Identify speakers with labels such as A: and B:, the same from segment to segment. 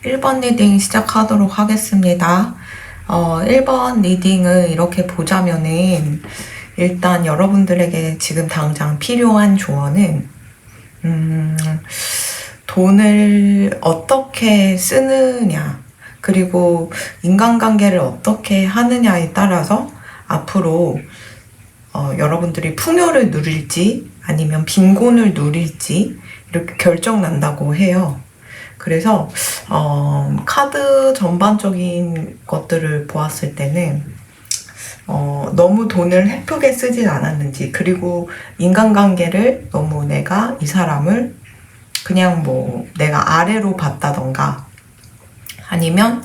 A: 1번 리딩 시작하도록 하겠습니다. 1번 리딩을 이렇게 보자면은 일단 여러분들에게 지금 당장 필요한 조언은 돈을 어떻게 쓰느냐 그리고 인간관계를 어떻게 하느냐에 따라서 앞으로 여러분들이 풍요를 누릴지 아니면 빈곤을 누릴지 이렇게 결정난다고 해요. 그래서 카드 전반적인 것들을 보았을 때는 너무 돈을 헤프게 쓰진 않았는지, 그리고 인간관계를 너무 내가 이 사람을 그냥 뭐 내가 아래로 봤다던가 아니면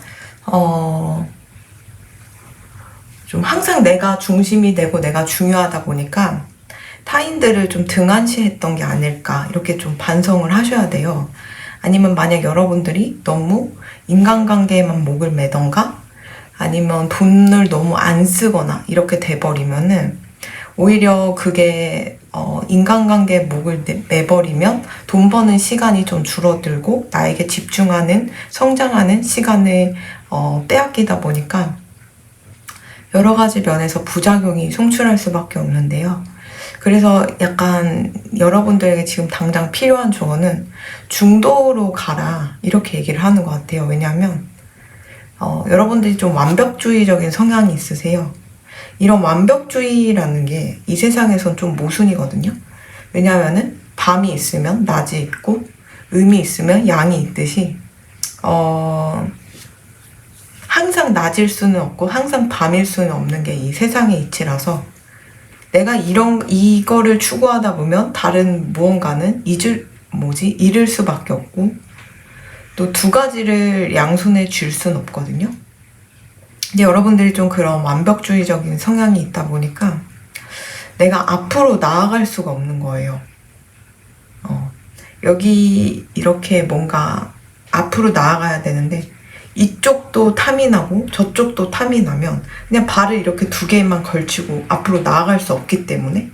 A: 좀 항상 내가 중심이 되고 내가 중요하다 보니까 타인들을 좀 등한시했던 게 아닐까, 이렇게 좀 반성을 하셔야 돼요. 아니면 만약 여러분들이 너무 인간관계에만 목을 매던가 아니면 돈을 너무 안 쓰거나 이렇게 돼버리면은 오히려 그게 인간관계에 목을 매버리면 돈 버는 시간이 좀 줄어들고 나에게 집중하는, 성장하는 시간을 빼앗기다 보니까 여러 가지 면에서 부작용이 송출할 수밖에 없는데요. 그래서 약간 여러분들에게 지금 당장 필요한 조언은 중도로 가라, 이렇게 얘기를 하는 것 같아요. 왜냐하면 여러분들이 좀 완벽주의적인 성향이 있으세요. 이런 완벽주의라는 게 이 세상에선 좀 모순이거든요. 왜냐하면은 밤이 있으면 낮이 있고 음이 있으면 양이 있듯이 항상 낮일 수는 없고 항상 밤일 수는 없는 게 이 세상의 이치라서 내가 이거를 추구하다 보면 다른 무언가는 잃을 수밖에 없고 또 두 가지를 양손에 쥘 수는 없거든요. 근데 여러분들이 좀 그런 완벽주의적인 성향이 있다 보니까 내가 앞으로 나아갈 수가 없는 거예요. 여기 이렇게 뭔가 앞으로 나아가야 되는데 이쪽도 탐이 나고 저쪽도 탐이 나면 그냥 발을 이렇게 두 개만 걸치고 앞으로 나아갈 수 없기 때문에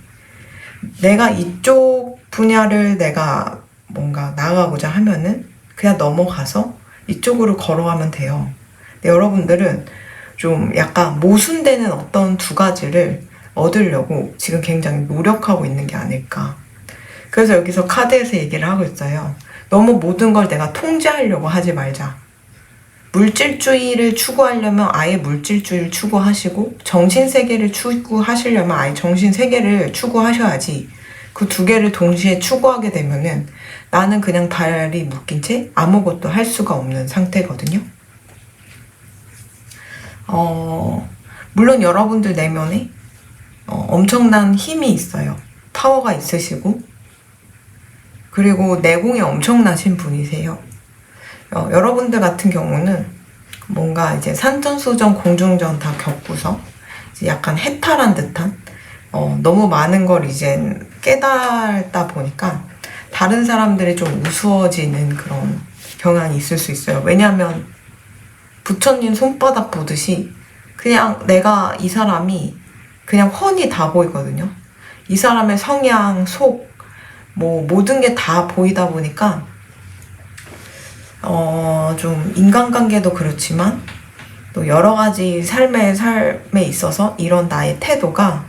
A: 내가 이쪽 분야를 내가 뭔가 나아가고자 하면은 그냥 넘어가서 이쪽으로 걸어가면 돼요. 근데 여러분들은 좀 약간 모순되는 어떤 두 가지를 얻으려고 지금 굉장히 노력하고 있는 게 아닐까. 그래서 여기서 카드에서 얘기를 하고 있어요. 너무 모든 걸 내가 통제하려고 하지 말자. 물질주의를 추구하려면 아예 물질주의를 추구하시고 정신세계를 추구하시려면 아예 정신세계를 추구하셔야지. 그 두 개를 동시에 추구하게 되면은 나는 그냥 발이 묶인 채 아무것도 할 수가 없는 상태거든요. 물론 여러분들 내면에 엄청난 힘이 있어요. 파워가 있으시고 그리고 내공이 엄청나신 분이세요. 여러분들 같은 경우는 뭔가 이제 산전수전 공중전 다 겪고서 이제 약간 해탈한 듯한 너무 많은 걸 이제 깨달다 보니까 다른 사람들이 좀 우스워지는 그런 경향이 있을 수 있어요. 왜냐하면 부처님 손바닥 보듯이 그냥 내가 이 사람이 그냥 훤히 다 보이거든요. 이 사람의 성향, 속, 뭐 모든 게 다 보이다 보니까 좀 인간관계도 그렇지만 또 여러 가지 삶에 있어서 이런 나의 태도가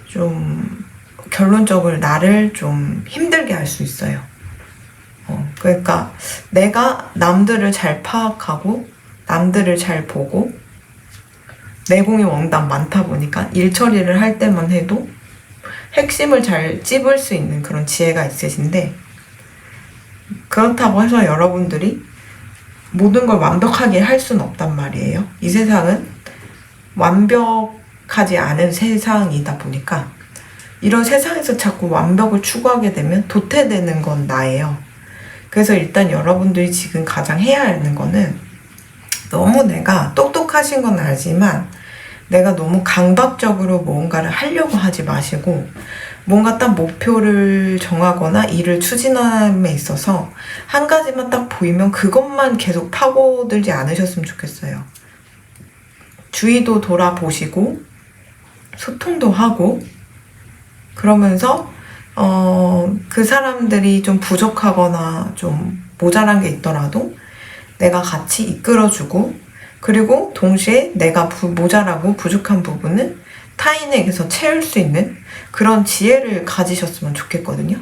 A: 좀 결론적으로 나를 좀 힘들게 할 수 있어요. 그러니까 내가 남들을 잘 파악하고 남들을 잘 보고 내공이 워낙 많다 보니까 일 처리를 할 때만 해도 핵심을 잘 찝을 수 있는 그런 지혜가 있으신데, 그렇다고 해서 여러분들이 모든 걸 완벽하게 할 수는 없단 말이에요. 이 세상은 완벽하지 않은 세상이다 보니까 이런 세상에서 자꾸 완벽을 추구하게 되면 도태되는 건 나예요. 그래서 일단 여러분들이 지금 가장 해야 하는 거는 너무 내가 똑똑하신 건 알지만 내가 너무 강박적으로 뭔가를 하려고 하지 마시고 뭔가 딱 목표를 정하거나 일을 추진함에 있어서 한 가지만 딱 보이면 그것만 계속 파고들지 않으셨으면 좋겠어요. 주위도 돌아보시고 소통도 하고 그러면서 그 사람들이 좀 부족하거나 좀 모자란 게 있더라도 내가 같이 이끌어주고, 그리고 동시에 내가 모자라고 부족한 부분은 타인에게서 채울 수 있는 그런 지혜를 가지셨으면 좋겠거든요.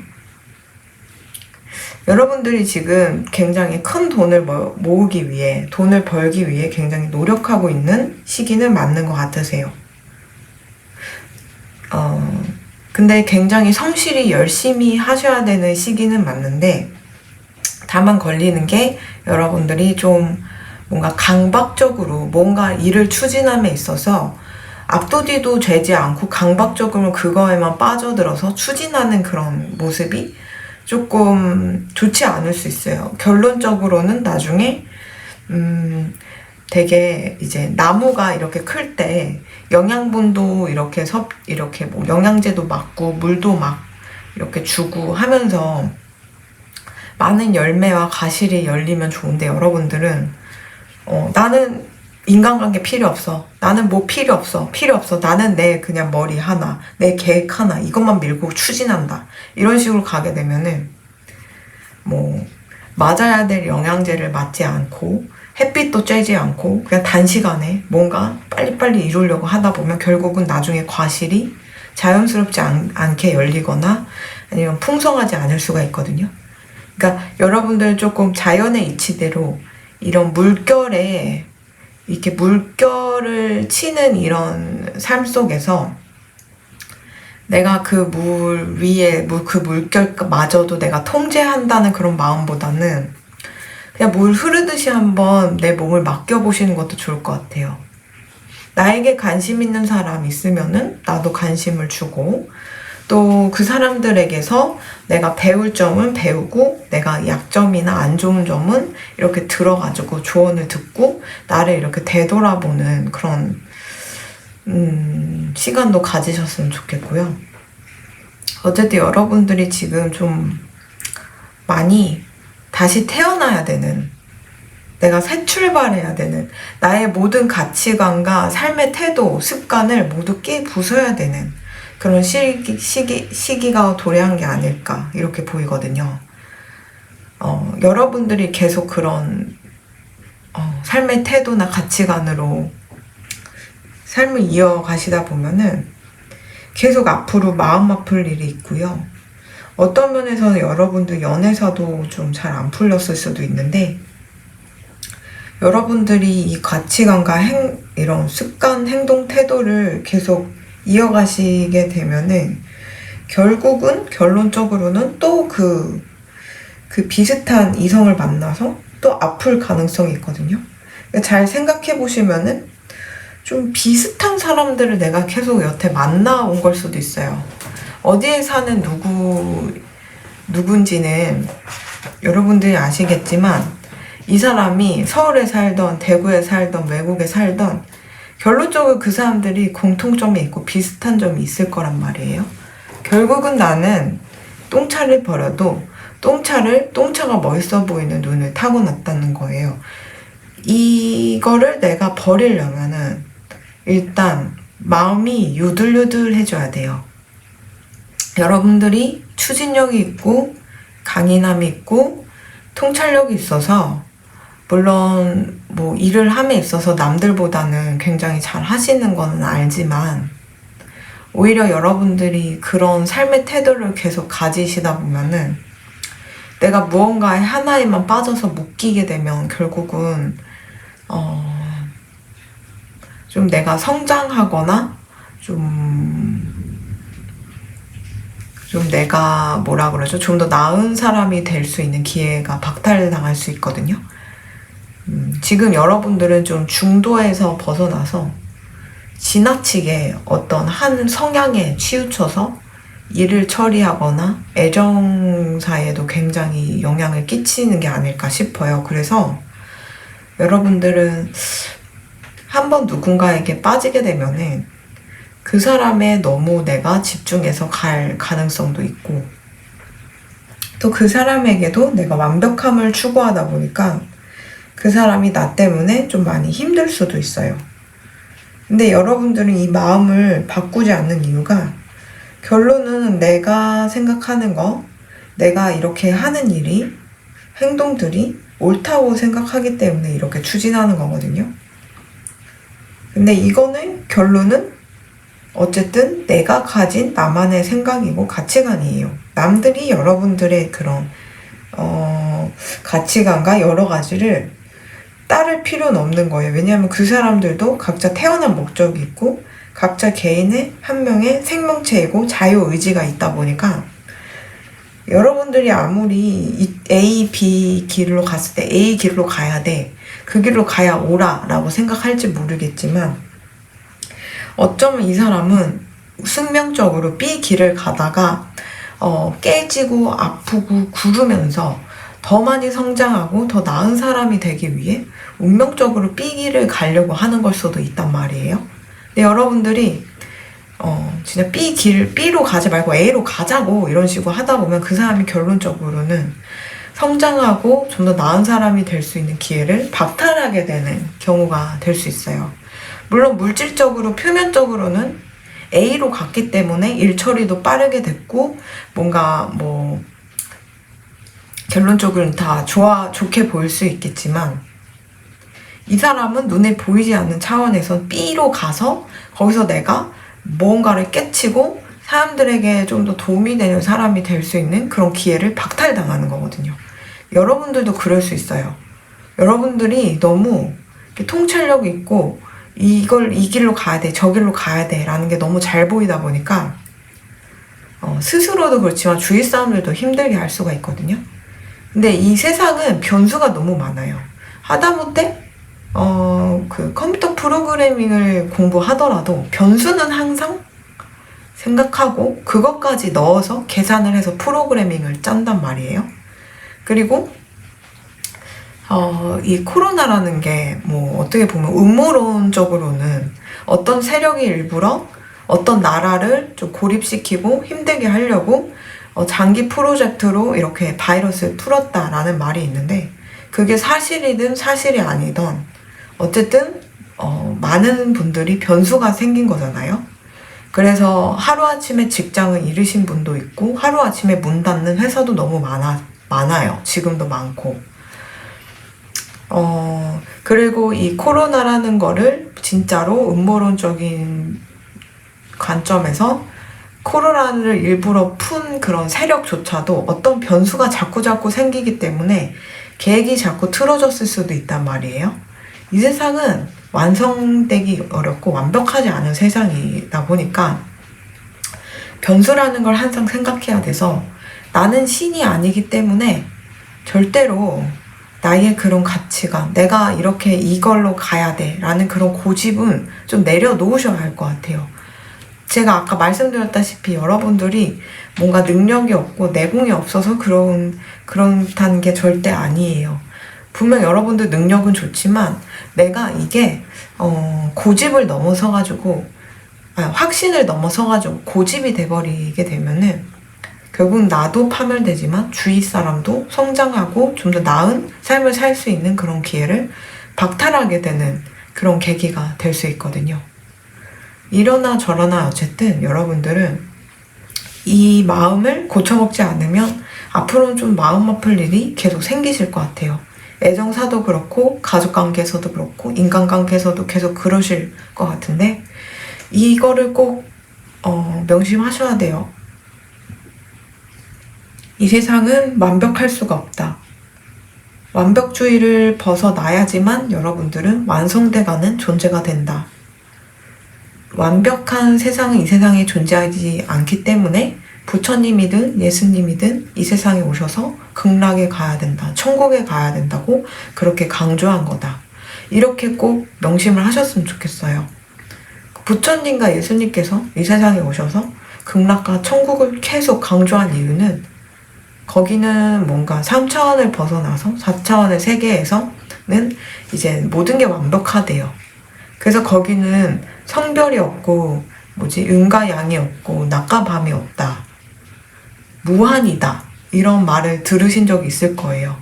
A: 여러분들이 지금 굉장히 큰 돈을 모으기 위해, 돈을 벌기 위해 굉장히 노력하고 있는 시기는 맞는 것 같으세요. 근데 굉장히 성실히 열심히 하셔야 되는 시기는 맞는데, 다만 걸리는 게 여러분들이 좀 뭔가 강박적으로 뭔가 일을 추진함에 있어서 앞도 뒤도 재지 않고 강박적으로 그거에만 빠져들어서 추진하는 그런 모습이 조금 좋지 않을 수 있어요. 결론적으로는 나중에 되게 이제 나무가 이렇게 클 때 영양분도 이렇게 뭐 영양제도 맞고 물도 막 이렇게 주고 하면서 많은 열매와 가실이 열리면 좋은데, 여러분들은 나는 인간관계 필요 없어, 나는 뭐 필요 없어, 나는 내 그냥 머리 하나, 내 계획 하나 이것만 밀고 추진한다, 이런 식으로 가게 되면은 뭐 맞아야 될 영양제를 맞지 않고 햇빛도 쬐지 않고 그냥 단시간에 뭔가 빨리빨리 이루려고 하다 보면 결국은 나중에 과실이 자연스럽지 않게 열리거나 아니면 풍성하지 않을 수가 있거든요. 그러니까 여러분들 조금 자연의 이치대로 이런 물결에 이렇게 물결을 치는 이런 삶 속에서 내가 그 물 위에 그 물결마저도 내가 통제한다는 그런 마음보다는 그냥 물 흐르듯이 한번 내 몸을 맡겨보시는 것도 좋을 것 같아요. 나에게 관심 있는 사람 있으면은 나도 관심을 주고, 또 그 사람들에게서 내가 배울 점은 배우고, 내가 약점이나 안 좋은 점은 이렇게 들어가지고 조언을 듣고 나를 이렇게 되돌아보는 그런 시간도 가지셨으면 좋겠고요. 어쨌든 여러분들이 지금 좀 많이 다시 태어나야 되는, 내가 새 출발해야 되는, 나의 모든 가치관과 삶의 태도, 습관을 모두 부숴야 되는 그런 시기가 도래한 게 아닐까 이렇게 보이거든요. 여러분들이 계속 그런 삶의 태도나 가치관으로 삶을 이어가시다 보면은 계속 앞으로 마음 아플 일이 있고요. 어떤 면에서는 여러분들 연애사도 좀 잘 안 풀렸을 수도 있는데, 여러분들이 이 가치관과 이런 습관, 행동, 태도를 계속 이어가시게 되면은 결국은 결론적으로는 또 그 비슷한 이성을 만나서 또 아플 가능성이 있거든요. 잘 생각해 보시면은 좀 비슷한 사람들을 내가 계속 여태 만나온 걸 수도 있어요. 어디에 사는 누군지는 여러분들이 아시겠지만, 이 사람이 서울에 살던 대구에 살던 외국에 살던 결론적으로 그 사람들이 공통점이 있고 비슷한 점이 있을 거란 말이에요. 결국은 나는 똥차를 버려도 똥차가 멋있어 보이는 눈을 타고났다는 거예요. 이거를 내가 버리려면은 일단 마음이 유들유들해져야 돼요. 여러분들이 추진력이 있고 강인함이 있고 통찰력이 있어서, 물론 뭐 일을 함에 있어서 남들보다는 굉장히 잘 하시는 건 알지만, 오히려 여러분들이 그런 삶의 태도를 계속 가지시다 보면은 내가 무언가에 하나에만 빠져서 묶이게 되면 결국은 좀 내가 성장하거나 좀 내가 뭐라 그러죠? 좀 더 나은 사람이 될 수 있는 기회가 박탈당할 수 있거든요. 지금 여러분들은 좀 중도에서 벗어나서 지나치게 어떤 한 성향에 치우쳐서 일을 처리하거나 애정사에도 굉장히 영향을 끼치는 게 아닐까 싶어요. 그래서 여러분들은 한번 누군가에게 빠지게 되면은 그 사람에 너무 내가 집중해서 갈 가능성도 있고, 또 그 사람에게도 내가 완벽함을 추구하다 보니까 그 사람이 나 때문에 좀 많이 힘들 수도 있어요. 근데 여러분들은 이 마음을 바꾸지 않는 이유가, 결론은 내가 생각하는 거, 내가 이렇게 하는 일이, 행동들이 옳다고 생각하기 때문에 이렇게 추진하는 거거든요. 근데 이거는 결론은 어쨌든 내가 가진 나만의 생각이고 가치관이에요. 남들이 여러분들의 그런 가치관과 여러 가지를 따를 필요는 없는 거예요. 왜냐하면 그 사람들도 각자 태어난 목적이 있고 각자 개인의 한 명의 생명체이고 자유의지가 있다 보니까 여러분들이 아무리 A, B 길로 갔을 때 A 길로 가야 돼. 그 길로 가야 옳아 라고 생각할지 모르겠지만 어쩌면 이 사람은 숙명적으로 B 길을 가다가 깨지고 아프고 구르면서 더 많이 성장하고 더 나은 사람이 되기 위해 운명적으로 B 길을 가려고 하는 걸 수도 있단 말이에요. 근데 여러분들이 진짜 B로 가지 말고 A로 가자고 이런 식으로 하다 보면 그 사람이 결론적으로는 성장하고 좀 더 나은 사람이 될 수 있는 기회를 박탈하게 되는 경우가 될 수 있어요. 물론 물질적으로 표면적으로는 A로 갔기 때문에 일 처리도 빠르게 됐고 뭔가 결론적으로는 다 좋게 보일 수 있겠지만 이 사람은 눈에 보이지 않는 차원에서 B로 가서 거기서 내가 뭔가를 깨치고 사람들에게 좀 더 도움이 되는 사람이 될 수 있는 그런 기회를 박탈당하는 거거든요. 여러분들도 그럴 수 있어요. 여러분들이 너무 통찰력이 있고 이 길로 가야 돼, 저 길로 가야 돼 라는 게 너무 잘 보이다 보니까 스스로도 그렇지만 주위 사람들도 힘들게 할 수가 있거든요. 근데 이 세상은 변수가 너무 많아요. 하다못해 그 컴퓨터 프로그래밍을 공부하더라도 변수는 항상 생각하고 그것까지 넣어서 계산을 해서 프로그래밍을 짠단 말이에요. 그리고 이 코로나라는 게 어떻게 보면 음모론적으로는 어떤 세력이 일부러 어떤 나라를 좀 고립시키고 힘들게 하려고 장기 프로젝트로 이렇게 바이러스를 풀었다라는 말이 있는데 그게 사실이든 사실이 아니든 어쨌든 많은 분들이 변수가 생긴 거잖아요. 그래서 하루아침에 직장을 잃으신 분도 있고 하루아침에 문 닫는 회사도 너무 많아요. 지금도 많고. 그리고 이 코로나라는 거를 진짜로 음모론적인 관점에서 코로나를 일부러 푼 그런 세력조차도 어떤 변수가 자꾸자꾸 생기기 때문에 계획이 자꾸 틀어졌을 수도 있단 말이에요. 이 세상은 완성되기 어렵고 완벽하지 않은 세상이다 보니까 변수라는 걸 항상 생각해야 돼서 나는 신이 아니기 때문에 절대로 나의 그런 가치관, 내가 이렇게 이걸로 가야 돼 라는 그런 고집은 좀 내려놓으셔야 할 것 같아요. 제가 아까 말씀드렸다시피 여러분들이 뭔가 능력이 없고 내공이 없어서 그렇다는 게 절대 아니에요. 분명 여러분들 능력은 좋지만 내가 이게 고집을 넘어서가지고 확신을 넘어서가지고 고집이 돼버리게 되면은 결국 나도 파멸되지만 주위 사람도 성장하고 좀 더 나은 삶을 살 수 있는 그런 기회를 박탈하게 되는 그런 계기가 될 수 있거든요. 이러나 저러나 어쨌든 여러분들은 이 마음을 고쳐먹지 않으면 앞으로는 좀 마음 아플 일이 계속 생기실 것 같아요. 애정사도 그렇고 가족관계에서도 그렇고 인간관계에서도 계속 그러실 것 같은데 이거를 꼭 명심하셔야 돼요. 이 세상은 완벽할 수가 없다. 완벽주의를 벗어나야지만 여러분들은 완성돼가는 존재가 된다. 완벽한 세상은 이 세상에 존재하지 않기 때문에 부처님이든 예수님이든 이 세상에 오셔서 극락에 가야 된다, 천국에 가야 된다고 그렇게 강조한 거다. 이렇게 꼭 명심을 하셨으면 좋겠어요. 부처님과 예수님께서 이 세상에 오셔서 극락과 천국을 계속 강조한 이유는 거기는 뭔가 3차원을 벗어나서 4차원의 세계에서는 이제 모든 게 완벽하대요. 그래서 거기는 성별이 없고 음과 양이 없고 낮과 밤이 없다. 무한이다. 이런 말을 들으신 적이 있을 거예요.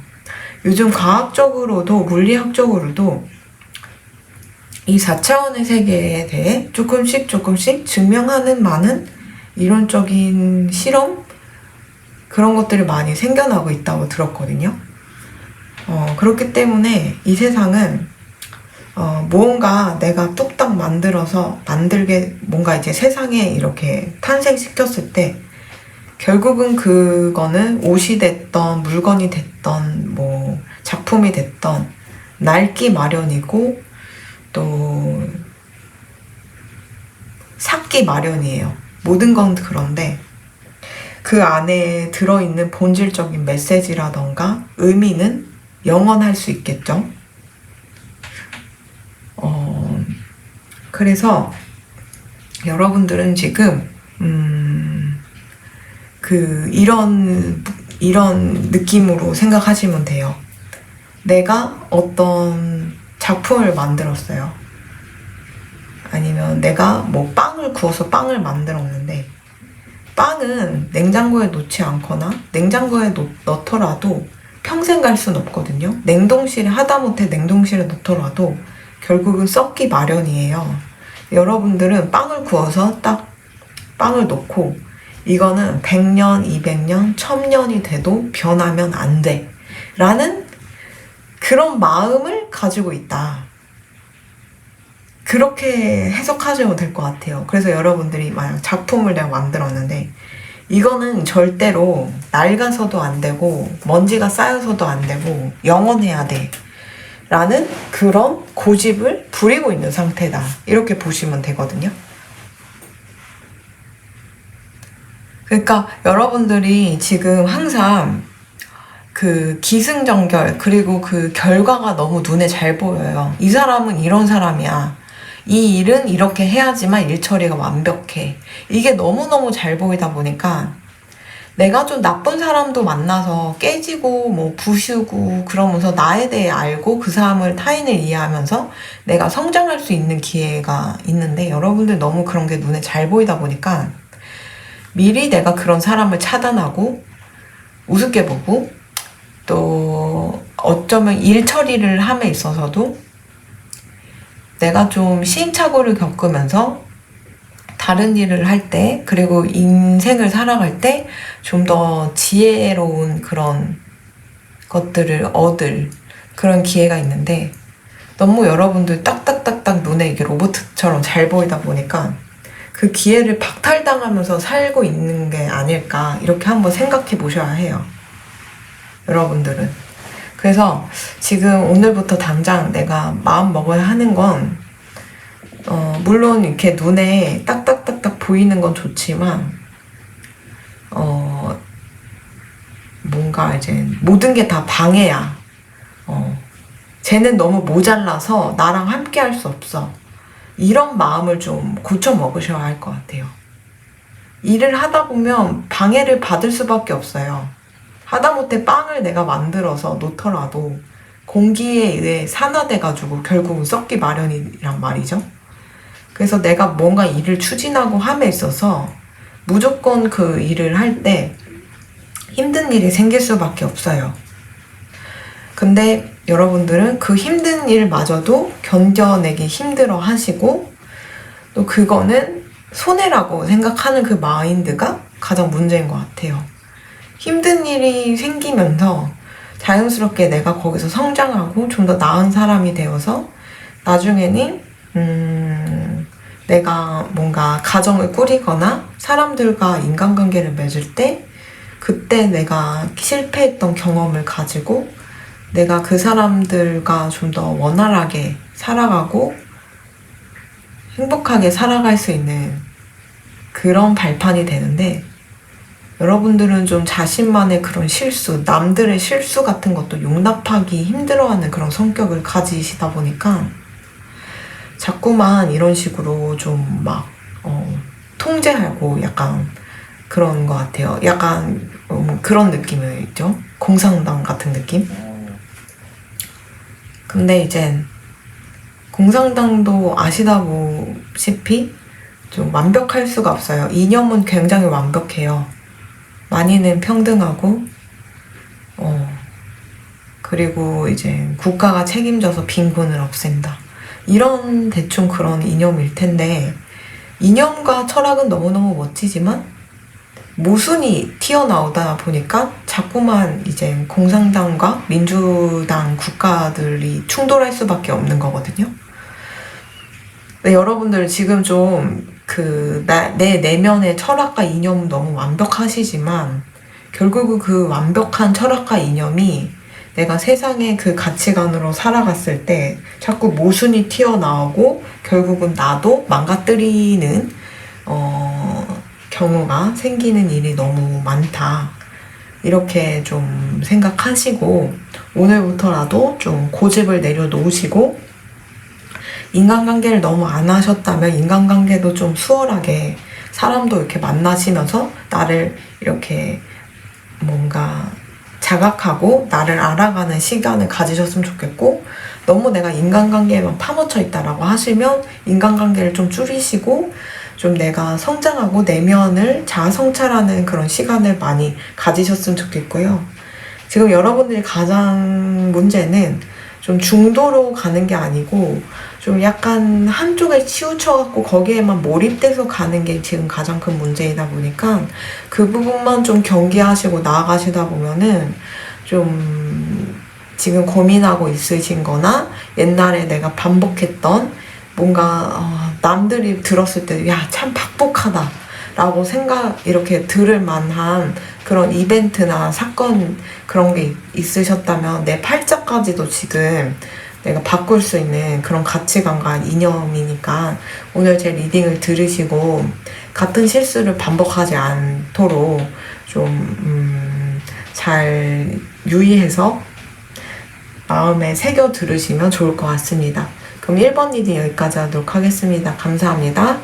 A: 요즘 과학적으로도 물리학적으로도 이 4차원의 세계에 대해 조금씩 증명하는 많은 이론적인 실험 그런 것들이 많이 생겨나고 있다고 들었거든요. 그렇기 때문에 이 세상은 무언가 내가 뚝딱 만들어서 뭔가 이제 세상에 이렇게 탄생시켰을 때 결국은 그거는 옷이 됐던 물건이 됐던 뭐 작품이 됐던 낡기 마련이고 또 삭기 마련이에요. 모든 건 그런데 그 안에 들어있는 본질적인 메시지라던가 의미는 영원할 수 있겠죠. 그래서 여러분들은 지금 이런 느낌으로 생각하시면 돼요. 내가 어떤 작품을 만들었어요. 아니면 내가 뭐 빵을 구워서 빵을 만들었는데 빵은 냉장고에 놓지 않거나 냉장고에 넣더라도 평생 갈 수는 없거든요. 하다못해 냉동실에 넣더라도 결국은 썩기 마련이에요. 여러분들은 빵을 구워서 딱 빵을 넣고 이거는 100년, 200년, 1000년이 돼도 변하면 안 돼 라는 그런 마음을 가지고 있다. 그렇게 해석하시면 될 것 같아요. 그래서 여러분들이 만약 작품을 내가 만들었는데 이거는 절대로 낡아서도 안 되고 먼지가 쌓여서도 안 되고 영원해야 돼 라는 그런 고집을 부리고 있는 상태다. 이렇게 보시면 되거든요. 그러니까 여러분들이 지금 항상 그 기승전결 그리고 그 결과가 너무 눈에 잘 보여요. 이 사람은 이런 사람이야. 이 일은 이렇게 해야지만 일 처리가 완벽해. 이게 너무너무 잘 보이다 보니까 내가 좀 나쁜 사람도 만나서 깨지고 뭐 부수고 그러면서 나에 대해 알고 그 사람을 타인을 이해하면서 내가 성장할 수 있는 기회가 있는데 여러분들 너무 그런 게 눈에 잘 보이다 보니까 미리 내가 그런 사람을 차단하고 우습게 보고 또 어쩌면 일 처리를 함에 있어서도 내가 좀 시행착오를 겪으면서 다른 일을 할 때 그리고 인생을 살아갈 때 좀 더 지혜로운 그런 것들을 얻을 그런 기회가 있는데 너무 여러분들 딱딱딱딱 눈에 이게 로봇처럼 잘 보이다 보니까 그 기회를 박탈당하면서 살고 있는 게 아닐까 이렇게 한번 생각해 보셔야 해요. 여러분들은. 그래서 지금 오늘부터 당장 내가 마음 먹어야 하는 건 물론 이렇게 눈에 딱딱딱딱 보이는 건 좋지만 뭔가 이제 모든 게 다 방해야. 쟤는 너무 모자라서 나랑 함께 할 수 없어. 이런 마음을 좀 고쳐 먹으셔야 할 것 같아요. 일을 하다 보면 방해를 받을 수밖에 없어요. 하다못해 빵을 내가 만들어서 놓더라도 공기에 의해 산화돼가지고 결국은 썩기 마련이란 말이죠. 그래서 내가 뭔가 일을 추진하고 함에 있어서 무조건 그 일을 할 때 힘든 일이 생길 수밖에 없어요. 근데 여러분들은 그 힘든 일마저도 견뎌내기 힘들어 하시고 또 그거는 손해라고 생각하는 그 마인드가 가장 문제인 것 같아요. 힘든 일이 생기면서 자연스럽게 내가 거기서 성장하고 좀 더 나은 사람이 되어서 나중에는 내가 뭔가 가정을 꾸리거나 사람들과 인간관계를 맺을 때 그때 내가 실패했던 경험을 가지고 내가 그 사람들과 좀 더 원활하게 살아가고 행복하게 살아갈 수 있는 그런 발판이 되는데 여러분들은 좀 자신만의 그런 실수, 남들의 실수 같은 것도 용납하기 힘들어하는 그런 성격을 가지시다 보니까 자꾸만 이런 식으로 좀 막 통제하고 약간 그런 것 같아요. 약간 그런 느낌이 있죠. 공상당 같은 느낌. 근데 이제 공상당도 아시다시피 좀 완벽할 수가 없어요. 이념은 굉장히 완벽해요. 만인은 평등하고 그리고 이제 국가가 책임져서 빈곤을 없앤다. 이런 대충 그런 이념일 텐데 이념과 철학은 너무너무 멋지지만 모순이 튀어나오다 보니까 자꾸만 이제 공산당과 민주당 국가들이 충돌할 수밖에 없는 거거든요. 근데 여러분들 지금 좀 내 내면의 철학과 이념은 너무 완벽하시지만 결국은 그 완벽한 철학과 이념이 내가 세상의 그 가치관으로 살아갔을 때 자꾸 모순이 튀어나오고 결국은 나도 망가뜨리는 경우가 생기는 일이 너무 많다. 이렇게 좀 생각하시고 오늘부터라도 좀 고집을 내려놓으시고 인간관계를 너무 안 하셨다면 인간관계도 좀 수월하게 사람도 이렇게 만나시면서 나를 이렇게 뭔가 자각하고 나를 알아가는 시간을 가지셨으면 좋겠고 너무 내가 인간관계에만 파묻혀 있다라고 하시면 인간관계를 좀 줄이시고 좀 내가 성장하고 내면을 자아 성찰하는 그런 시간을 많이 가지셨으면 좋겠고요. 지금 여러분들이 가장 문제는 좀 중도로 가는 게 아니고 좀 약간 한쪽에 치우쳐갖고 거기에만 몰입돼서 가는 게 지금 가장 큰 문제이다 보니까 그 부분만 좀 경계하시고 나아가시다 보면은 좀 지금 고민하고 있으신 거나 옛날에 내가 반복했던 뭔가 남들이 들었을 때 야, 참 박복하다 라고 이렇게 들을 만한 그런 이벤트나 사건 그런 게 있으셨다면 내 팔자까지도 지금 내가 바꿀 수 있는 그런 가치관과 이념이니까 오늘 제 리딩을 들으시고 같은 실수를 반복하지 않도록 좀 잘 유의해서 마음에 새겨 들으시면 좋을 것 같습니다. 그럼 1번 리딩 여기까지 하도록 하겠습니다. 감사합니다.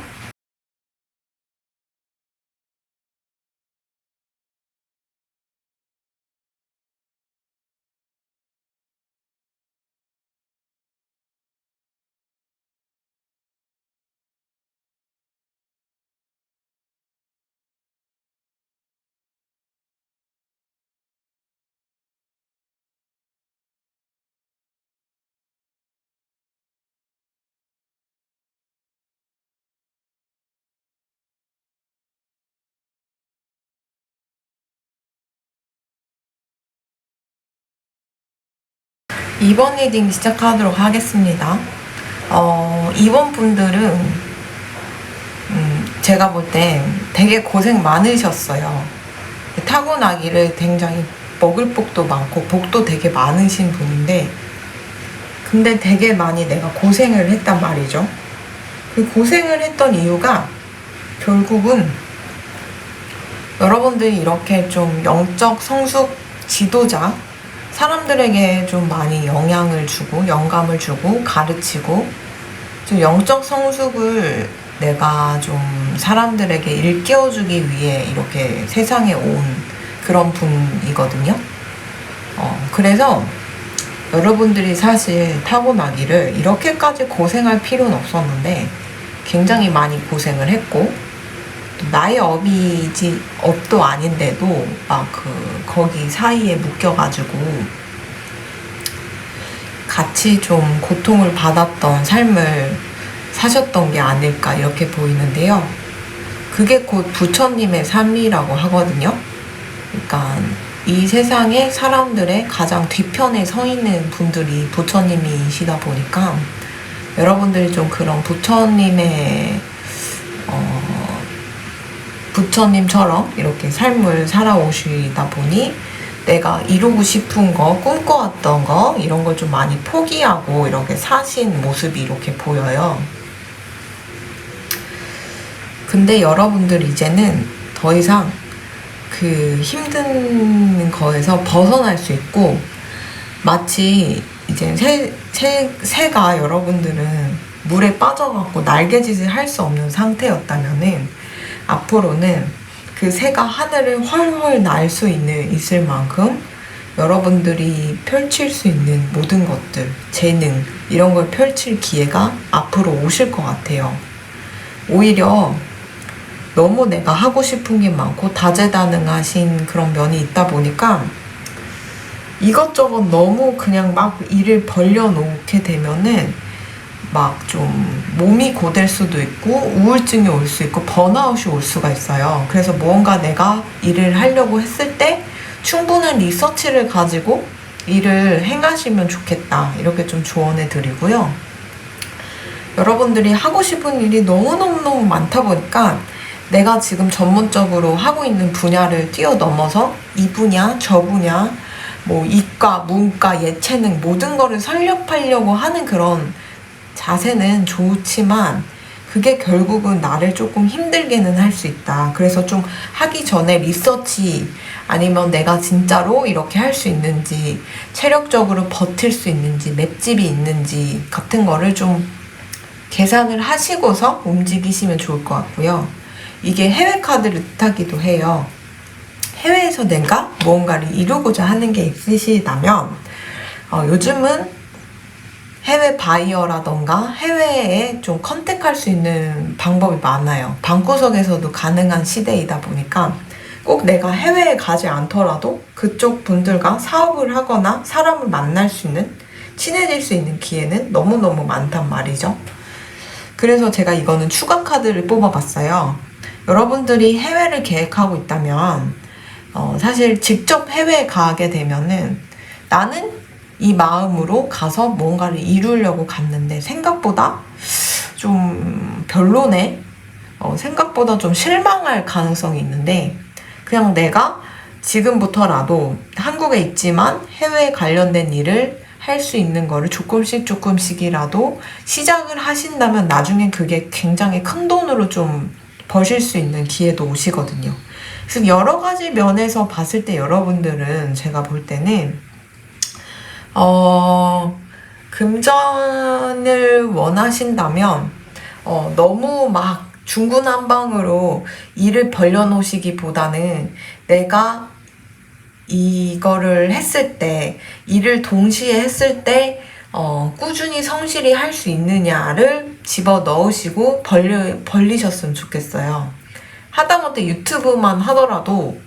A: 2번 리딩 시작하도록 하겠습니다. 2번 분들은 제가 볼 때 되게 고생 많으셨어요. 타고나기를 굉장히 먹을 복도 많고 복도 되게 많으신 분인데 근데 되게 많이 내가 고생을 했단 말이죠. 그 고생을 했던 이유가 결국은 여러분들이 이렇게 좀 영적 성숙 지도자 사람들에게 좀 많이 영향을 주고 영감을 주고 가르치고 좀 영적 성숙을 내가 좀 사람들에게 일깨워주기 위해 이렇게 세상에 온 그런 분이거든요. 그래서 여러분들이 사실 타고나기를 이렇게까지 고생할 필요는 없었는데 굉장히 많이 고생을 했고 나의 업도 아닌데도 막 거기 사이에 묶여가지고 같이 좀 고통을 받았던 삶을 사셨던 게 아닐까 이렇게 보이는데요. 그게 곧 부처님의 삶이라고 하거든요. 그러니까 이 세상에 사람들의 가장 뒤편에 서 있는 분들이 부처님이시다 보니까 여러분들이 좀 그런 부처님처럼 이렇게 삶을 살아오시다 보니 내가 이루고 싶은 거, 꿈꿔왔던 거 이런 걸 좀 많이 포기하고 이렇게 사신 모습이 이렇게 보여요. 근데 여러분들 이제는 더 이상 그 힘든 거에서 벗어날 수 있고 마치 이제 새가 여러분들은 물에 빠져갖고 날개짓을 할 수 없는 상태였다면은 앞으로는 그 새가 하늘을 훨훨 날 수 있을 만큼 여러분들이 펼칠 수 있는 모든 것들, 재능 이런 걸 펼칠 기회가 앞으로 오실 것 같아요. 오히려 너무 내가 하고 싶은 게 많고 다재다능하신 그런 면이 있다 보니까 이것저것 너무 그냥 막 일을 벌려놓게 되면은 막 좀 몸이 고될 수도 있고 우울증이 올 수 있고 번아웃이 올 수가 있어요. 그래서 무언가 내가 일을 하려고 했을 때 충분한 리서치를 가지고 일을 행하시면 좋겠다. 이렇게 좀 조언해 드리고요. 여러분들이 하고 싶은 일이 너무너무 많다 보니까 내가 지금 전문적으로 하고 있는 분야를 뛰어넘어서 이 분야, 저 분야, 뭐 이과, 문과, 예체능 모든 거를 설립하려고 하는 그런 자세는 좋지만 그게 결국은 나를 조금 힘들게는 할 수 있다. 그래서 좀 하기 전에 리서치 아니면 내가 진짜로 이렇게 할 수 있는지, 체력적으로 버틸 수 있는지, 맷집이 있는지 같은 거를 좀 계산을 하시고서 움직이시면 좋을 것 같고요. 이게 해외 카드를 뜻하기도 해요. 해외에서 내가 무언가를 이루고자 하는 게 있으시다면 요즘은 해외 바이어라던가 해외에 좀 컨택할 수 있는 방법이 많아요. 방구석에서도 가능한 시대이다 보니까 꼭 내가 해외에 가지 않더라도 그쪽 분들과 사업을 하거나 사람을 만날 수 있는, 친해질 수 있는 기회는 너무너무 많단 말이죠. 그래서 제가 이거는 추가 카드를 뽑아봤어요. 여러분들이 해외를 계획하고 있다면 사실 직접 해외에 가게 되면은 나는 이 마음으로 가서 뭔가를 이루려고 갔는데 생각보다 좀 별로네? 생각보다 좀 실망할 가능성이 있는데 그냥 내가 지금부터라도 한국에 있지만 해외에 관련된 일을 할 수 있는 거를 조금씩이라도 시작을 하신다면 나중에 그게 굉장히 큰 돈으로 좀 버실 수 있는 기회도 오시거든요. 그래서 여러 가지 면에서 봤을 때 여러분들은 제가 볼 때는 금전을 원하신다면 너무 막 중구난방으로 일을 벌려놓으시기보다는 내가 이거를 했을 때, 일을 동시에 했을 때 꾸준히 성실히 할 수 있느냐를 집어넣으시고 벌리셨으면 좋겠어요. 하다못해 유튜브만 하더라도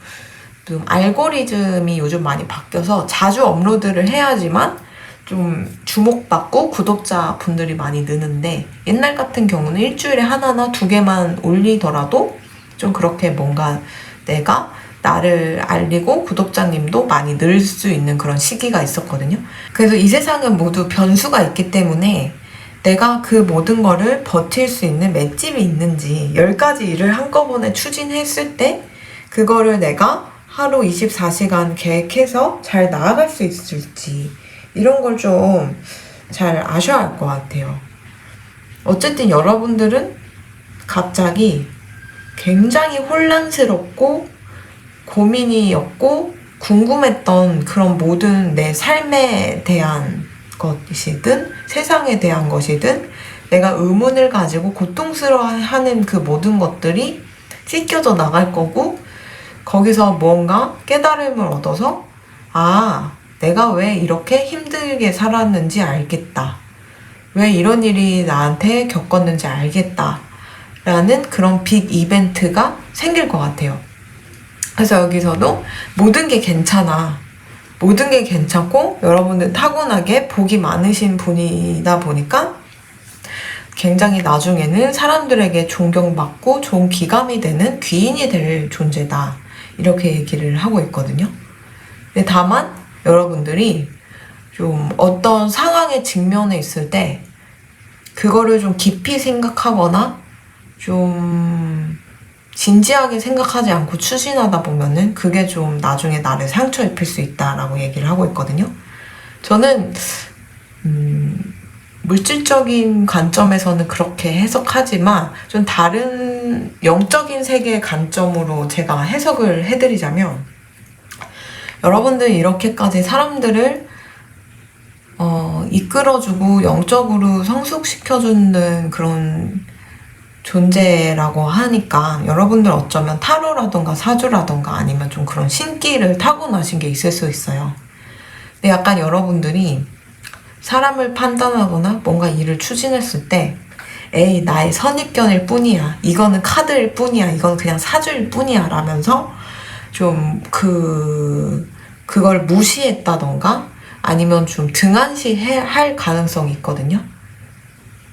A: 좀 알고리즘이 요즘 많이 바뀌어서 자주 업로드를 해야지만 좀 주목받고 구독자분들이 많이 느는데 옛날 같은 경우는 일주일에 하나나 두 개만 올리더라도 좀 그렇게 뭔가 내가 나를 알리고 구독자님도 많이 늘 수 있는 그런 시기가 있었거든요. 그래서 이 세상은 모두 변수가 있기 때문에 내가 그 모든 거를 버틸 수 있는 맷집이 있는지 10가지 일을 한꺼번에 추진했을 때 그거를 내가 하루 24시간 계획해서 잘 나아갈 수 있을지 이런 걸 좀 잘 아셔야 할 것 같아요. 어쨌든 여러분들은 갑자기 굉장히 혼란스럽고 고민이었고 궁금했던 그런 모든 내 삶에 대한 것이든 세상에 대한 것이든 내가 의문을 가지고 고통스러워하는 그 모든 것들이 씻겨져 나갈 거고 거기서 뭔가 깨달음을 얻어서 내가 왜 이렇게 힘들게 살았는지 알겠다. 왜 이런 일이 나한테 겪었는지 알겠다. 라는 그런 빅 이벤트가 생길 것 같아요. 그래서 여기서도 모든 게 괜찮아. 모든 게 괜찮고 여러분들 타고나게 복이 많으신 분이다 보니까 굉장히 나중에는 사람들에게 존경받고 좋은 기감이 되는 귀인이 될 존재다. 이렇게 얘기를 하고 있거든요. 근데 다만 여러분들이 좀 어떤 상황에 직면해 있을 때 그거를 좀 깊이 생각하거나 좀 진지하게 생각하지 않고 추진하다 보면은 그게 좀 나중에 나를 상처 입힐 수 있다라고 얘기를 하고 있거든요. 저는 물질적인 관점에서는 그렇게 해석하지만 좀 다른 영적인 세계의 관점으로 제가 해석을 해드리자면 여러분들이 이렇게까지 사람들을 이끌어주고 영적으로 성숙시켜주는 그런 존재라고 하니까 여러분들 어쩌면 타로라던가 사주라던가 아니면 좀 그런 신기를 타고나신 게 있을 수 있어요. 근데 약간 여러분들이 사람을 판단하거나 뭔가 일을 추진했을 때 에이 나의 선입견일 뿐이야, 이거는 카드일 뿐이야, 이건 그냥 사주일 뿐이야 라면서 좀 그걸 무시했다던가 아니면 좀 등한시할 가능성이 있거든요.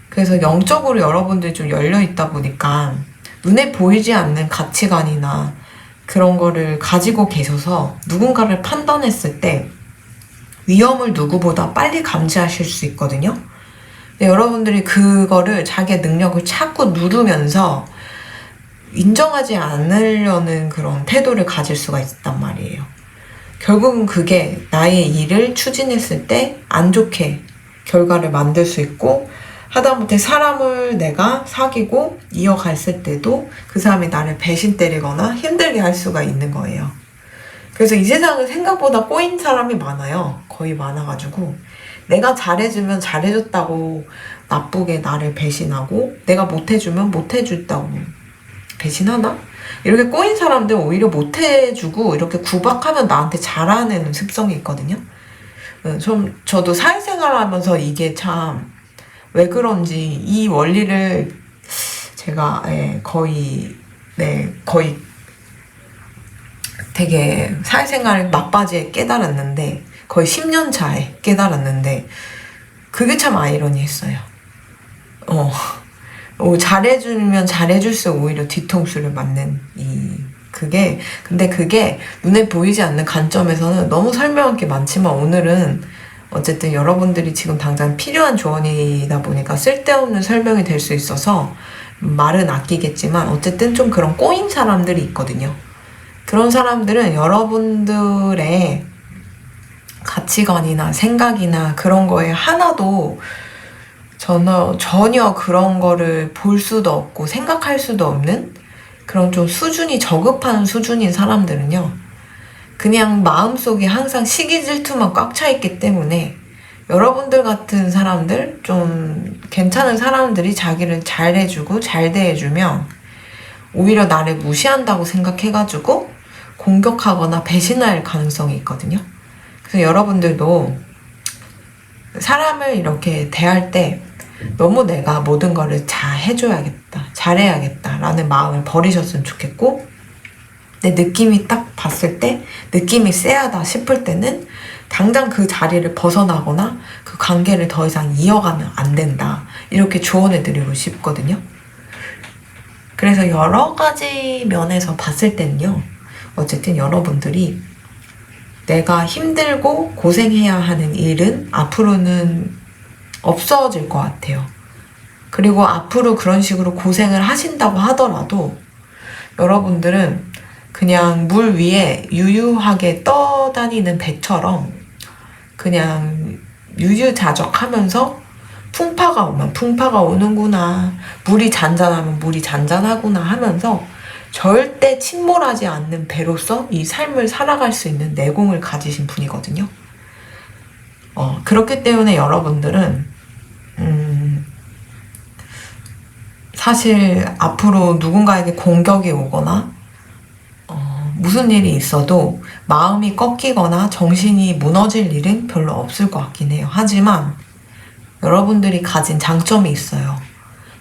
A: 그래서 영적으로 여러분들이 좀 열려있다 보니까 눈에 보이지 않는 가치관이나 그런 거를 가지고 계셔서 누군가를 판단했을 때 위험을 누구보다 빨리 감지하실 수 있거든요. 근데 여러분들이 그거를 자기의 능력을 자꾸 누르면서 인정하지 않으려는 그런 태도를 가질 수가 있단 말이에요. 결국은 그게 나의 일을 추진했을 때 안 좋게 결과를 만들 수 있고, 하다못해 사람을 내가 사귀고 이어갔을 때도 그 사람이 나를 배신 때리거나 힘들게 할 수가 있는 거예요. 그래서 이 세상은 생각보다 꼬인 사람이 많아요. 거의 많아가지고 내가 잘해주면 잘해줬다고 나쁘게 나를 배신하고, 내가 못해주면 못해줬다고 배신하나? 이렇게 꼬인 사람들 오히려 못해주고 이렇게 구박하면 나한테 잘하는 습성이 있거든요. 저도 사회생활 하면서 이게 참 왜 그런지 이 원리를 제가 거의 되게 사회생활 막바지에 깨달았는데, 거의 10년 차에 깨달았는데, 그게 참 아이러니했어요. 잘해주면 잘해줄수록 오히려 뒤통수를 맞는 근데 그게 눈에 보이지 않는 관점에서는 너무 설명할 게 많지만, 오늘은 어쨌든 여러분들이 지금 당장 필요한 조언이다 보니까 쓸데없는 설명이 될 수 있어서 말은 아끼겠지만, 어쨌든 좀 그런 꼬인 사람들이 있거든요. 그런 사람들은 여러분들의 가치관이나 생각이나 그런 거에 하나도 전혀 그런 거를 볼 수도 없고 생각할 수도 없는 그런 좀 수준이 저급한 수준인 사람들은요, 그냥 마음속에 항상 시기 질투만 꽉 차 있기 때문에, 여러분들 같은 사람들, 좀 괜찮은 사람들이 자기를 잘해주고 잘 대해주면 오히려 나를 무시한다고 생각해가지고 공격하거나 배신할 가능성이 있거든요. 그래서 여러분들도 사람을 이렇게 대할 때 너무 내가 모든 거를 잘 해줘야겠다, 잘해야겠다 라는 마음을 버리셨으면 좋겠고, 내 느낌이 딱 봤을 때 느낌이 쎄하다 싶을 때는 당장 그 자리를 벗어나거나 그 관계를 더 이상 이어가면 안 된다, 이렇게 조언해 드리고 싶거든요. 그래서 여러 가지 면에서 봤을 때는요, 어쨌든 여러분들이 내가 힘들고 고생해야 하는 일은 앞으로는 없어질 것 같아요. 그리고 앞으로 그런 식으로 고생을 하신다고 하더라도 여러분들은 그냥 물 위에 유유하게 떠다니는 배처럼 그냥 유유자적하면서, 풍파가 오면 풍파가 오는구나, 물이 잔잔하면 물이 잔잔하구나 하면서 절대 침몰하지 않는 배로서 이 삶을 살아갈 수 있는 내공을 가지신 분이거든요. 그렇기 때문에 여러분들은 사실 앞으로 누군가에게 공격이 오거나 무슨 일이 있어도 마음이 꺾이거나 정신이 무너질 일은 별로 없을 것 같긴 해요. 하지만 여러분들이 가진 장점이 있어요.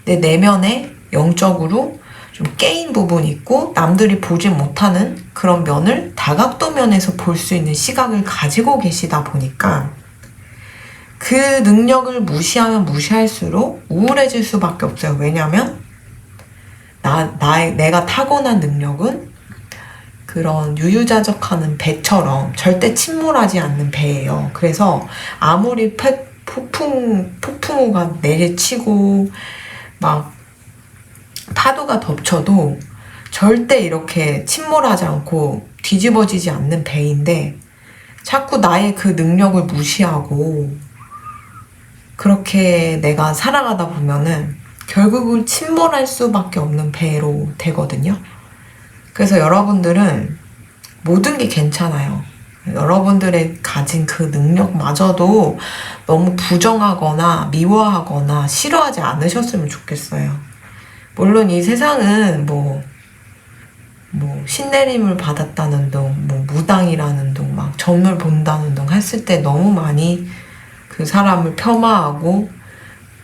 A: 내 내면에 영적으로 좀 깨인 부분이 있고 남들이 보지 못하는 그런 면을 다각도 면에서 볼 수 있는 시각을 가지고 계시다 보니까 그 능력을 무시하면 무시할수록 우울해질 수밖에 없어요. 왜냐면 내가 타고난 능력은 그런 유유자적하는 배처럼 절대 침몰하지 않는 배예요. 그래서 아무리 폭풍우가 내리치고 막 파도가 덮쳐도 절대 이렇게 침몰하지 않고 뒤집어지지 않는 배인데, 자꾸 나의 그 능력을 무시하고 그렇게 내가 살아가다 보면은 결국은 침몰할 수밖에 없는 배로 되거든요. 그래서 여러분들은 모든 게 괜찮아요. 여러분들의 가진 그 능력마저도 너무 부정하거나 미워하거나 싫어하지 않으셨으면 좋겠어요. 물론 이 세상은 뭐 신내림을 받았다는 둥, 무당이라는 둥, 막 점을 본다는 둥 했을 때 너무 많이 그 사람을 폄하하고,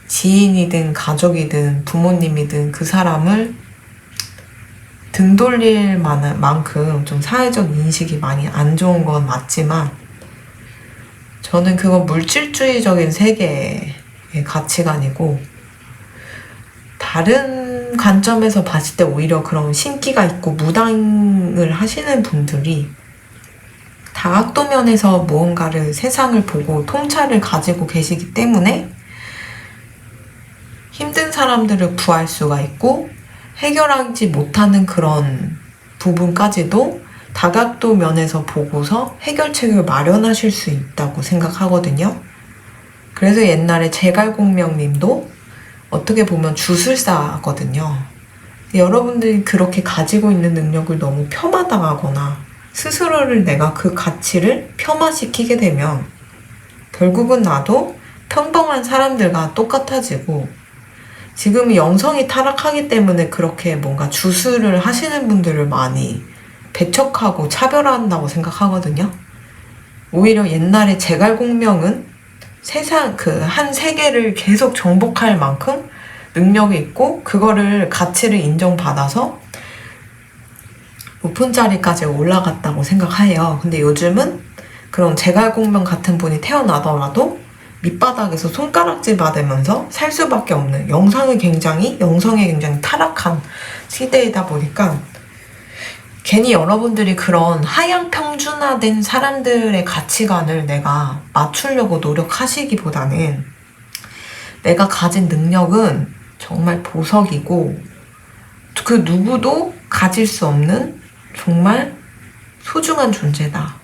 A: 지인이든 가족이든 부모님이든 그 사람을 등 돌릴 만큼 좀 사회적 인식이 많이 안 좋은 건 맞지만, 저는 그건 물질주의적인 세계의 가치관이고, 다른 관점에서 봤을 때 오히려 그런 신기가 있고 무당을 하시는 분들이 다각도면에서 무언가를 세상을 보고 통찰을 가지고 계시기 때문에 힘든 사람들을 구할 수가 있고 해결하지 못하는 그런 부분까지도 다각도 면에서 보고서 해결책을 마련하실 수 있다고 생각하거든요. 그래서 옛날에 제갈공명님도 어떻게 보면 주술사거든요. 여러분들이 그렇게 가지고 있는 능력을 너무 폄하당하거나 스스로를 내가 그 가치를 폄하시키게 되면 결국은 나도 평범한 사람들과 똑같아지고, 지금 영성이 타락하기 때문에 그렇게 뭔가 주술을 하시는 분들을 많이 배척하고 차별한다고 생각하거든요. 오히려 옛날에 제갈공명은 세상 한 세계를 계속 정복할 만큼 능력이 있고 그거를 가치를 인정받아서 높은 자리까지 올라갔다고 생각해요. 근데 요즘은 그런 제갈공명 같은 분이 태어나더라도 밑바닥에서 손가락질 받으면서 살 수밖에 없는 영성이 굉장히 타락한 시대이다 보니까 괜히 여러분들이 그런 하향 평준화된 사람들의 가치관을 내가 맞추려고 노력하시기보다는 내가 가진 능력은 정말 보석이고 그 누구도 가질 수 없는 정말 소중한 존재다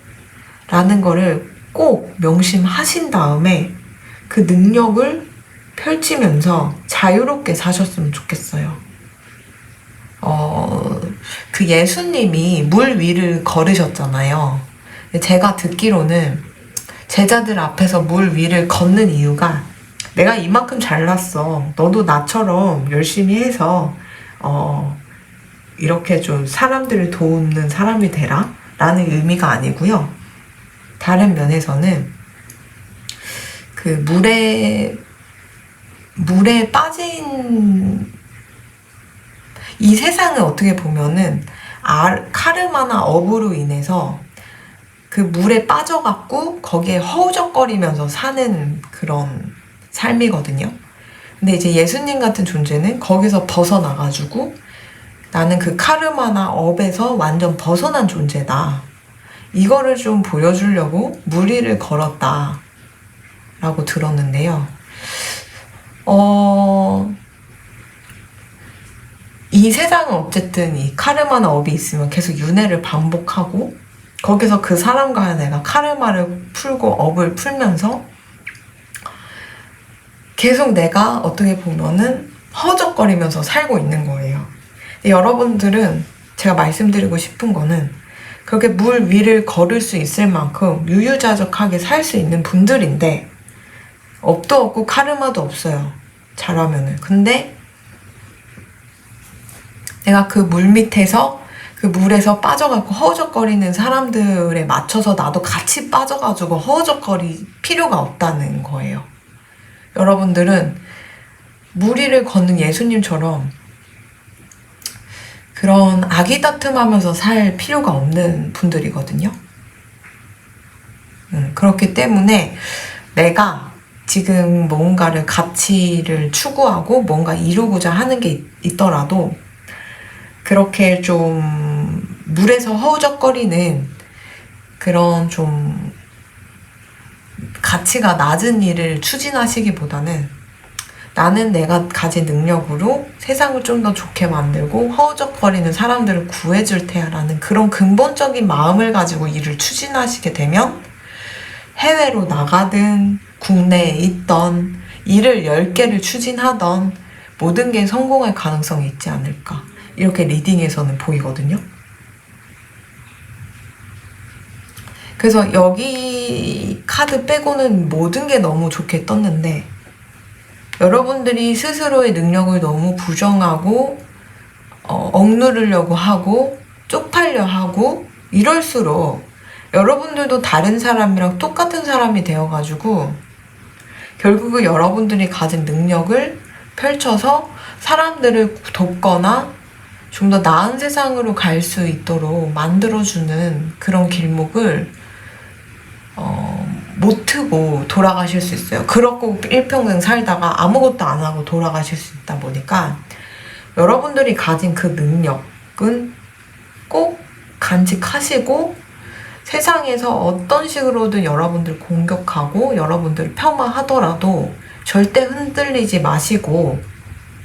A: 라는 거를 꼭 명심하신 다음에 그 능력을 펼치면서 자유롭게 사셨으면 좋겠어요. 그 예수님이 물 위를 걸으셨잖아요. 제가 듣기로는 제자들 앞에서 물 위를 걷는 이유가 내가 이만큼 잘났어. 너도 나처럼 열심히 해서 이렇게 좀 사람들을 돕는 사람이 되라 라는 의미가 아니고요. 다른 면에서는 그 물에 빠진 이 세상을 어떻게 보면은 카르마나 업으로 인해서 그 물에 빠져갖고 거기에 허우적거리면서 사는 그런 삶이거든요. 근데 이제 예수님 같은 존재는 거기서 벗어나가지고 나는 그 카르마나 업에서 완전 벗어난 존재다. 이거를 좀 보여주려고 물 위를 걸었다 라고 들었는데요. 이 세상은 어쨌든 이 카르마나 업이 있으면 계속 윤회를 반복하고 거기서 그 사람과 내가 카르마를 풀고 업을 풀면서 계속 내가 어떻게 보면은 허적거리면서 살고 있는 거예요. 여러분들은 제가 말씀드리고 싶은 거는 그렇게 물 위를 걸을 수 있을 만큼 유유자적하게 살 수 있는 분들인데 업도 없고 카르마도 없어요. 잘하면은. 근데 내가 그 물 밑에서 그 물에서 빠져갖고 허우적거리는 사람들에 맞춰서 나도 같이 빠져가지고 허우적거릴 필요가 없다는 거예요. 여러분들은 물 위를 걷는 예수님처럼 그런 아기다툼하면서 살 필요가 없는 분들이거든요. 그렇기 때문에 내가 지금 뭔가를 가치를 추구하고 뭔가 이루고자 하는 게 있더라도 그렇게 좀 물에서 허우적거리는 그런 좀 가치가 낮은 일을 추진하시기보다는 나는 내가 가진 능력으로 세상을 좀 더 좋게 만들고 허우적거리는 사람들을 구해줄 테야 라는 그런 근본적인 마음을 가지고 일을 추진하시게 되면 해외로 나가든 국내에 있던 일을 10개를 추진하던 모든 게 성공할 가능성이 있지 않을까 이렇게 리딩에서는 보이거든요. 그래서 여기 카드 빼고는 모든 게 너무 좋게 떴는데 여러분들이 스스로의 능력을 너무 부정하고 억누르려고 하고 쪽팔려 하고 이럴수록 여러분들도 다른 사람이랑 똑같은 사람이 되어가지고 결국은 여러분들이 가진 능력을 펼쳐서 사람들을 돕거나 좀 더 나은 세상으로 갈 수 있도록 만들어주는 그런 길목을 못 트고 돌아가실 수 있어요. 그렇고 일평생 살다가 아무것도 안 하고 돌아가실 수 있다 보니까 여러분들이 가진 그 능력은 꼭 간직하시고 세상에서 어떤 식으로든 여러분들 공격하고 여러분들 폄하하더라도 절대 흔들리지 마시고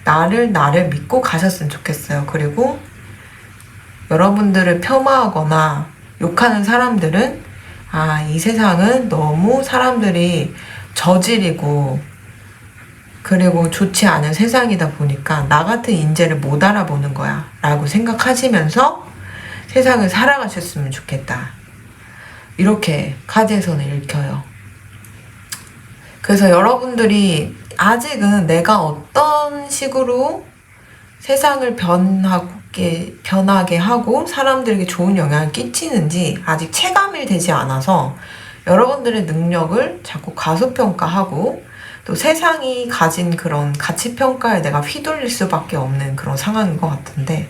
A: 나를 믿고 가셨으면 좋겠어요. 그리고 여러분들을 폄하하거나 욕하는 사람들은 이 세상은 너무 사람들이 저질이고 그리고 좋지 않은 세상이다 보니까 나 같은 인재를 못 알아보는 거야 라고 생각하시면서 세상을 살아가셨으면 좋겠다. 이렇게 카드에서는 읽혀요. 그래서 여러분들이 아직은 내가 어떤 식으로 세상을 변하게 하고 사람들에게 좋은 영향을 끼치는지 아직 체감이 되지 않아서 여러분들의 능력을 자꾸 과소평가하고 또 세상이 가진 그런 가치평가에 내가 휘둘릴 수밖에 없는 그런 상황인 것 같은데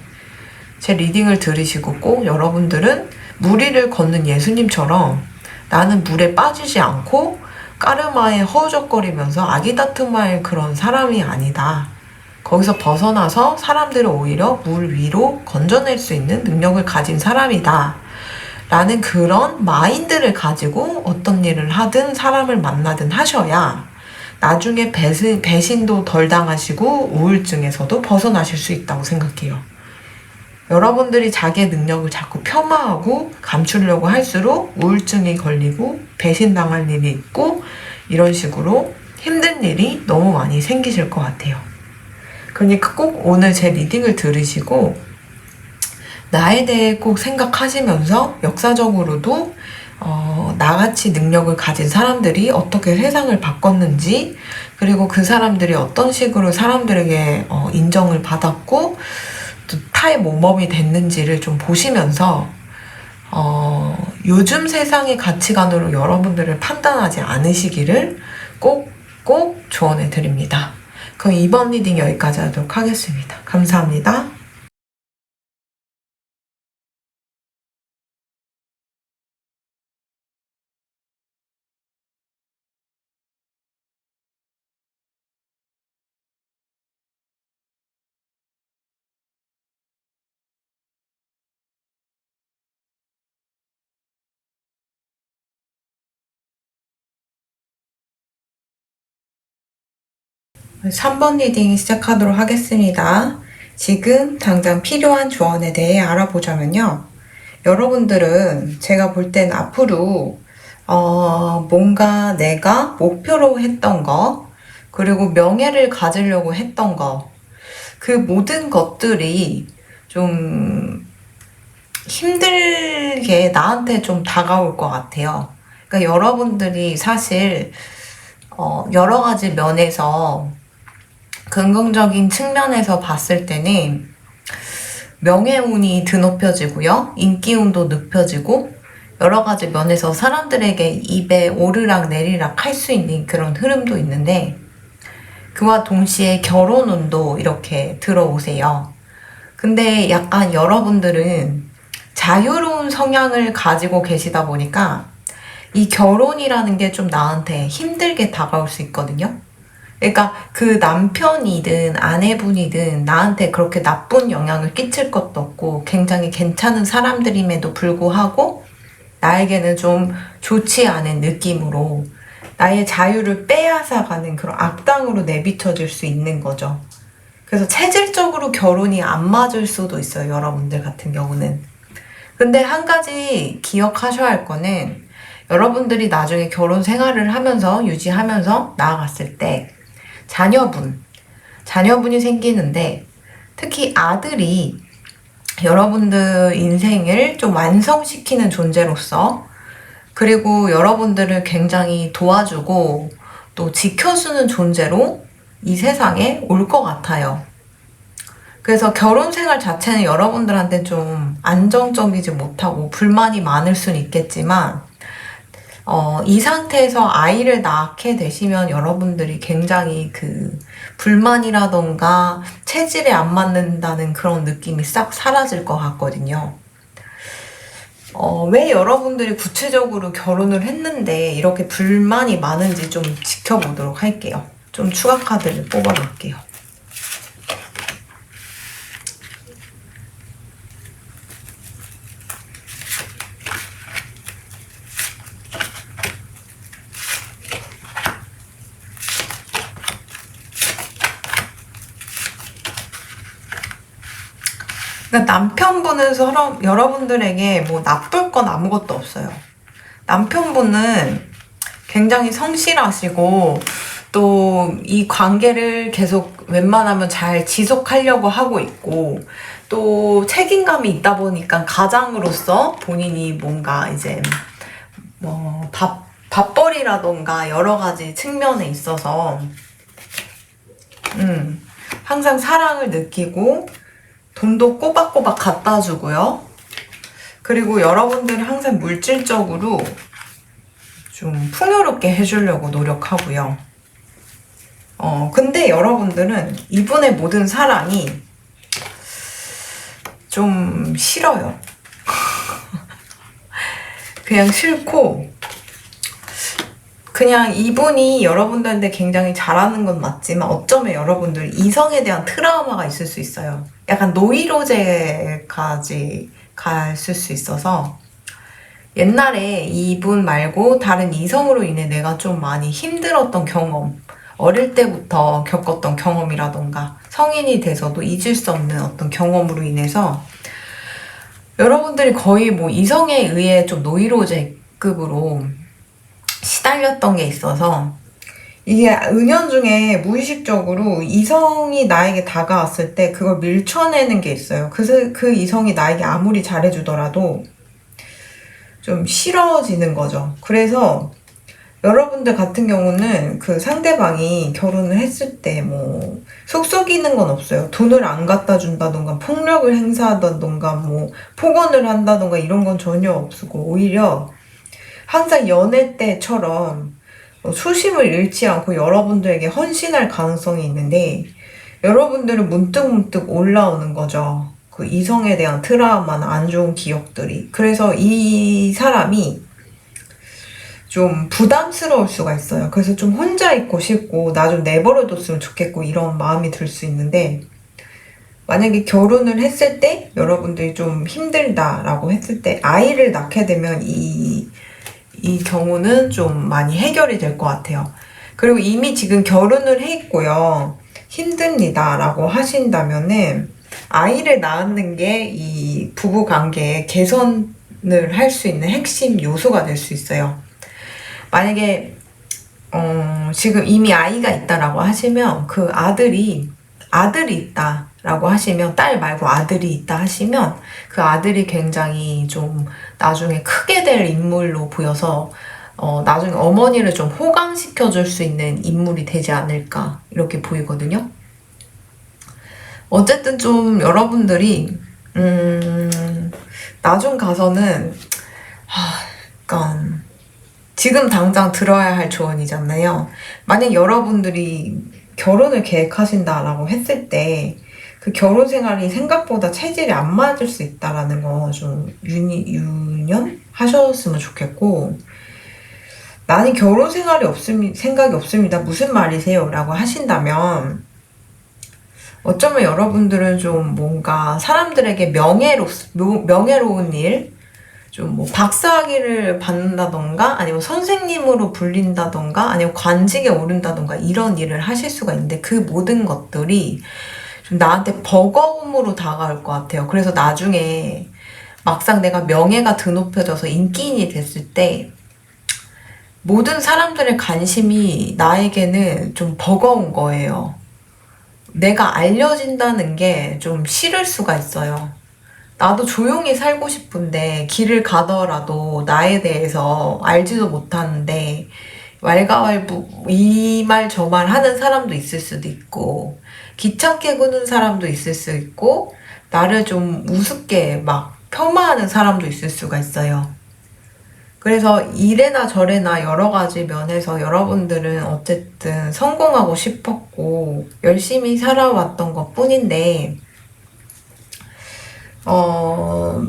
A: 제 리딩을 들으시고 꼭 여러분들은 물 위를 걷는 예수님처럼 나는 물에 빠지지 않고 까르마에 허우적거리면서 아기다툼할 그런 사람이 아니다. 거기서 벗어나서 사람들을 오히려 물 위로 건져낼 수 있는 능력을 가진 사람이다. 라는 그런 마인드를 가지고 어떤 일을 하든 사람을 만나든 하셔야 나중에 배신도 덜 당하시고 우울증에서도 벗어나실 수 있다고 생각해요. 여러분들이 자기의 능력을 자꾸 폄하하고 감추려고 할수록 우울증이 걸리고 배신당할 일이 있고 이런 식으로 힘든 일이 너무 많이 생기실 것 같아요. 그러니까 꼭 오늘 제 리딩을 들으시고 나에 대해 꼭 생각하시면서 역사적으로도 나같이 능력을 가진 사람들이 어떻게 세상을 바꿨는지 그리고 그 사람들이 어떤 식으로 사람들에게 인정을 받았고 또 타의 모범이 됐는지를 좀 보시면서 요즘 세상의 가치관으로 여러분들을 판단하지 않으시기를 꼭 조언해 드립니다. 그럼 이번 리딩 여기까지 하도록 하겠습니다. 감사합니다. 네, 3번 리딩 시작하도록 하겠습니다. 지금 당장 필요한 조언에 대해 알아보자면요. 여러분들은 제가 볼 땐 앞으로 뭔가 내가 목표로 했던 거 그리고 명예를 가지려고 했던 거 그 모든 것들이 좀 힘들게 나한테 좀 다가올 것 같아요. 그러니까 여러분들이 사실 여러 가지 면에서 긍정적인 측면에서 봤을 때는 명예운이 드높여지고요. 인기운도 높여지고 여러 가지 면에서 사람들에게 입에 오르락 내리락 할 수 있는 그런 흐름도 있는데 그와 동시에 결혼운도 이렇게 들어오세요. 근데 약간 여러분들은 자유로운 성향을 가지고 계시다 보니까 이 결혼이라는 게 좀 나한테 힘들게 다가올 수 있거든요. 그러니까 그 남편이든 아내분이든 나한테 그렇게 나쁜 영향을 끼칠 것도 없고 굉장히 괜찮은 사람들임에도 불구하고 나에게는 좀 좋지 않은 느낌으로 나의 자유를 빼앗아가는 그런 악당으로 내비쳐질 수 있는 거죠. 그래서 체질적으로 결혼이 안 맞을 수도 있어요. 여러분들 같은 경우는. 근데 한 가지 기억하셔야 할 거는 여러분들이 나중에 결혼 생활을 하면서 유지하면서 나아갔을 때 자녀분이 생기는데 특히 아들이 여러분들 인생을 좀 완성시키는 존재로서 그리고 여러분들을 굉장히 도와주고 또 지켜주는 존재로 이 세상에 올 것 같아요. 그래서 결혼 생활 자체는 여러분들한테 좀 안정적이지 못하고 불만이 많을 수는 있겠지만 이 상태에서 아이를 낳게 되시면 여러분들이 굉장히 그 불만이라던가 체질에 안 맞는다는 그런 느낌이 싹 사라질 것 같거든요. 왜 여러분들이 구체적으로 결혼을 했는데 이렇게 불만이 많은지 좀 지켜보도록 할게요. 좀 추가 카드를 뽑아볼게요. 그러니까 남편분은 여러분들에게 뭐 나쁠 건 아무것도 없어요. 남편분은 굉장히 성실하시고 또 이 관계를 계속 웬만하면 잘 지속하려고 하고 있고 또 책임감이 있다 보니까 가장으로서 본인이 뭔가 이제 뭐 밥벌이라던가 여러 가지 측면에 있어서 항상 사랑을 느끼고 돈도 꼬박꼬박 갖다 주고요. 그리고 여러분들이 항상 물질적으로 좀 풍요롭게 해주려고 노력하고요. 근데 여러분들은 이분의 모든 사랑이 좀 싫어요. 그냥 싫고 그냥 이분이 여러분들한테 굉장히 잘하는 건 맞지만 어쩌면 여러분들 이성에 대한 트라우마가 있을 수 있어요. 약간 노이로제까지 갔을 수 있어서 옛날에 이분 말고 다른 이성으로 인해 내가 좀 많이 힘들었던 경험, 어릴 때부터 겪었던 경험이라던가 성인이 돼서도 잊을 수 없는 어떤 경험으로 인해서 여러분들이 거의 뭐 이성에 의해 좀 노이로제급으로 시달렸던 게 있어서 이게 은연중에 무의식적으로 이성이 나에게 다가왔을 때 그걸 밀쳐내는 게 있어요. 그래서 그 이성이 나에게 아무리 잘해주더라도 좀 싫어지는 거죠. 그래서 여러분들 같은 경우는 그 상대방이 결혼을 했을 때 뭐 속썩이는 건 없어요. 돈을 안 갖다 준다던가 폭력을 행사하다던가 뭐 폭언을 한다던가 이런 건 전혀 없고 오히려 항상 연애 때처럼 수심을 잃지 않고 여러분들에게 헌신할 가능성이 있는데 여러분들은 문득문득 올라오는 거죠. 그 이성에 대한 트라우마나 안 좋은 기억들이. 그래서 이 사람이 좀 부담스러울 수가 있어요. 그래서 좀 혼자 있고 싶고 나 좀 내버려뒀으면 좋겠고 이런 마음이 들 수 있는데 만약에 결혼을 했을 때 여러분들이 좀 힘들다라고 했을 때 아이를 낳게 되면 이 경우는 좀 많이 해결이 될 것 같아요. 그리고 이미 지금 결혼을 했고요. 힘듭니다 라고 하신다면은 아이를 낳는 게 이 부부 관계의 개선을 할 수 있는 핵심 요소가 될 수 있어요. 만약에 지금 이미 아이가 있다라고 하시면 그 아들이 있다라고 하시면 딸 말고 아들이 있다 하시면 그 아들이 굉장히 좀 나중에 크게 될 인물로 보여서 나중에 어머니를 좀 호강시켜 줄 수 있는 인물이 되지 않을까 이렇게 보이거든요. 어쨌든 좀 여러분들이 나중 가서는 약간 지금 당장 들어야 할 조언이잖아요. 만약 여러분들이 결혼을 계획하신다라고 했을 때 그 결혼 생활이 생각보다 체질이 안 맞을 수 있다라는 거 좀 유념하셨으면 좋겠고 나는 결혼 생활이 생각이 없습니다. 무슨 말이세요? 라고 하신다면 어쩌면 여러분들은 좀 뭔가 사람들에게 명예로운 일, 좀 뭐 박사학위를 받는다던가 아니면 선생님으로 불린다던가 아니면 관직에 오른다던가 이런 일을 하실 수가 있는데 그 모든 것들이 좀 나한테 버거움으로 다가올 것 같아요. 그래서 나중에 막상 내가 명예가 드높여져서 인기인이 됐을 때 모든 사람들의 관심이 나에게는 좀 버거운 거예요. 내가 알려진다는 게 좀 싫을 수가 있어요. 나도 조용히 살고 싶은데 길을 가더라도 나에 대해서 알지도 못하는데 왈가왈부 이 말 저 말 하는 사람도 있을 수도 있고 귀찮게 구는 사람도 있을 수 있고 나를 좀 우습게 막 폄하하는 사람도 있을 수가 있어요. 그래서 이래나 저래나 여러 가지 면에서 여러분들은 어쨌든 성공하고 싶었고 열심히 살아왔던 것 뿐인데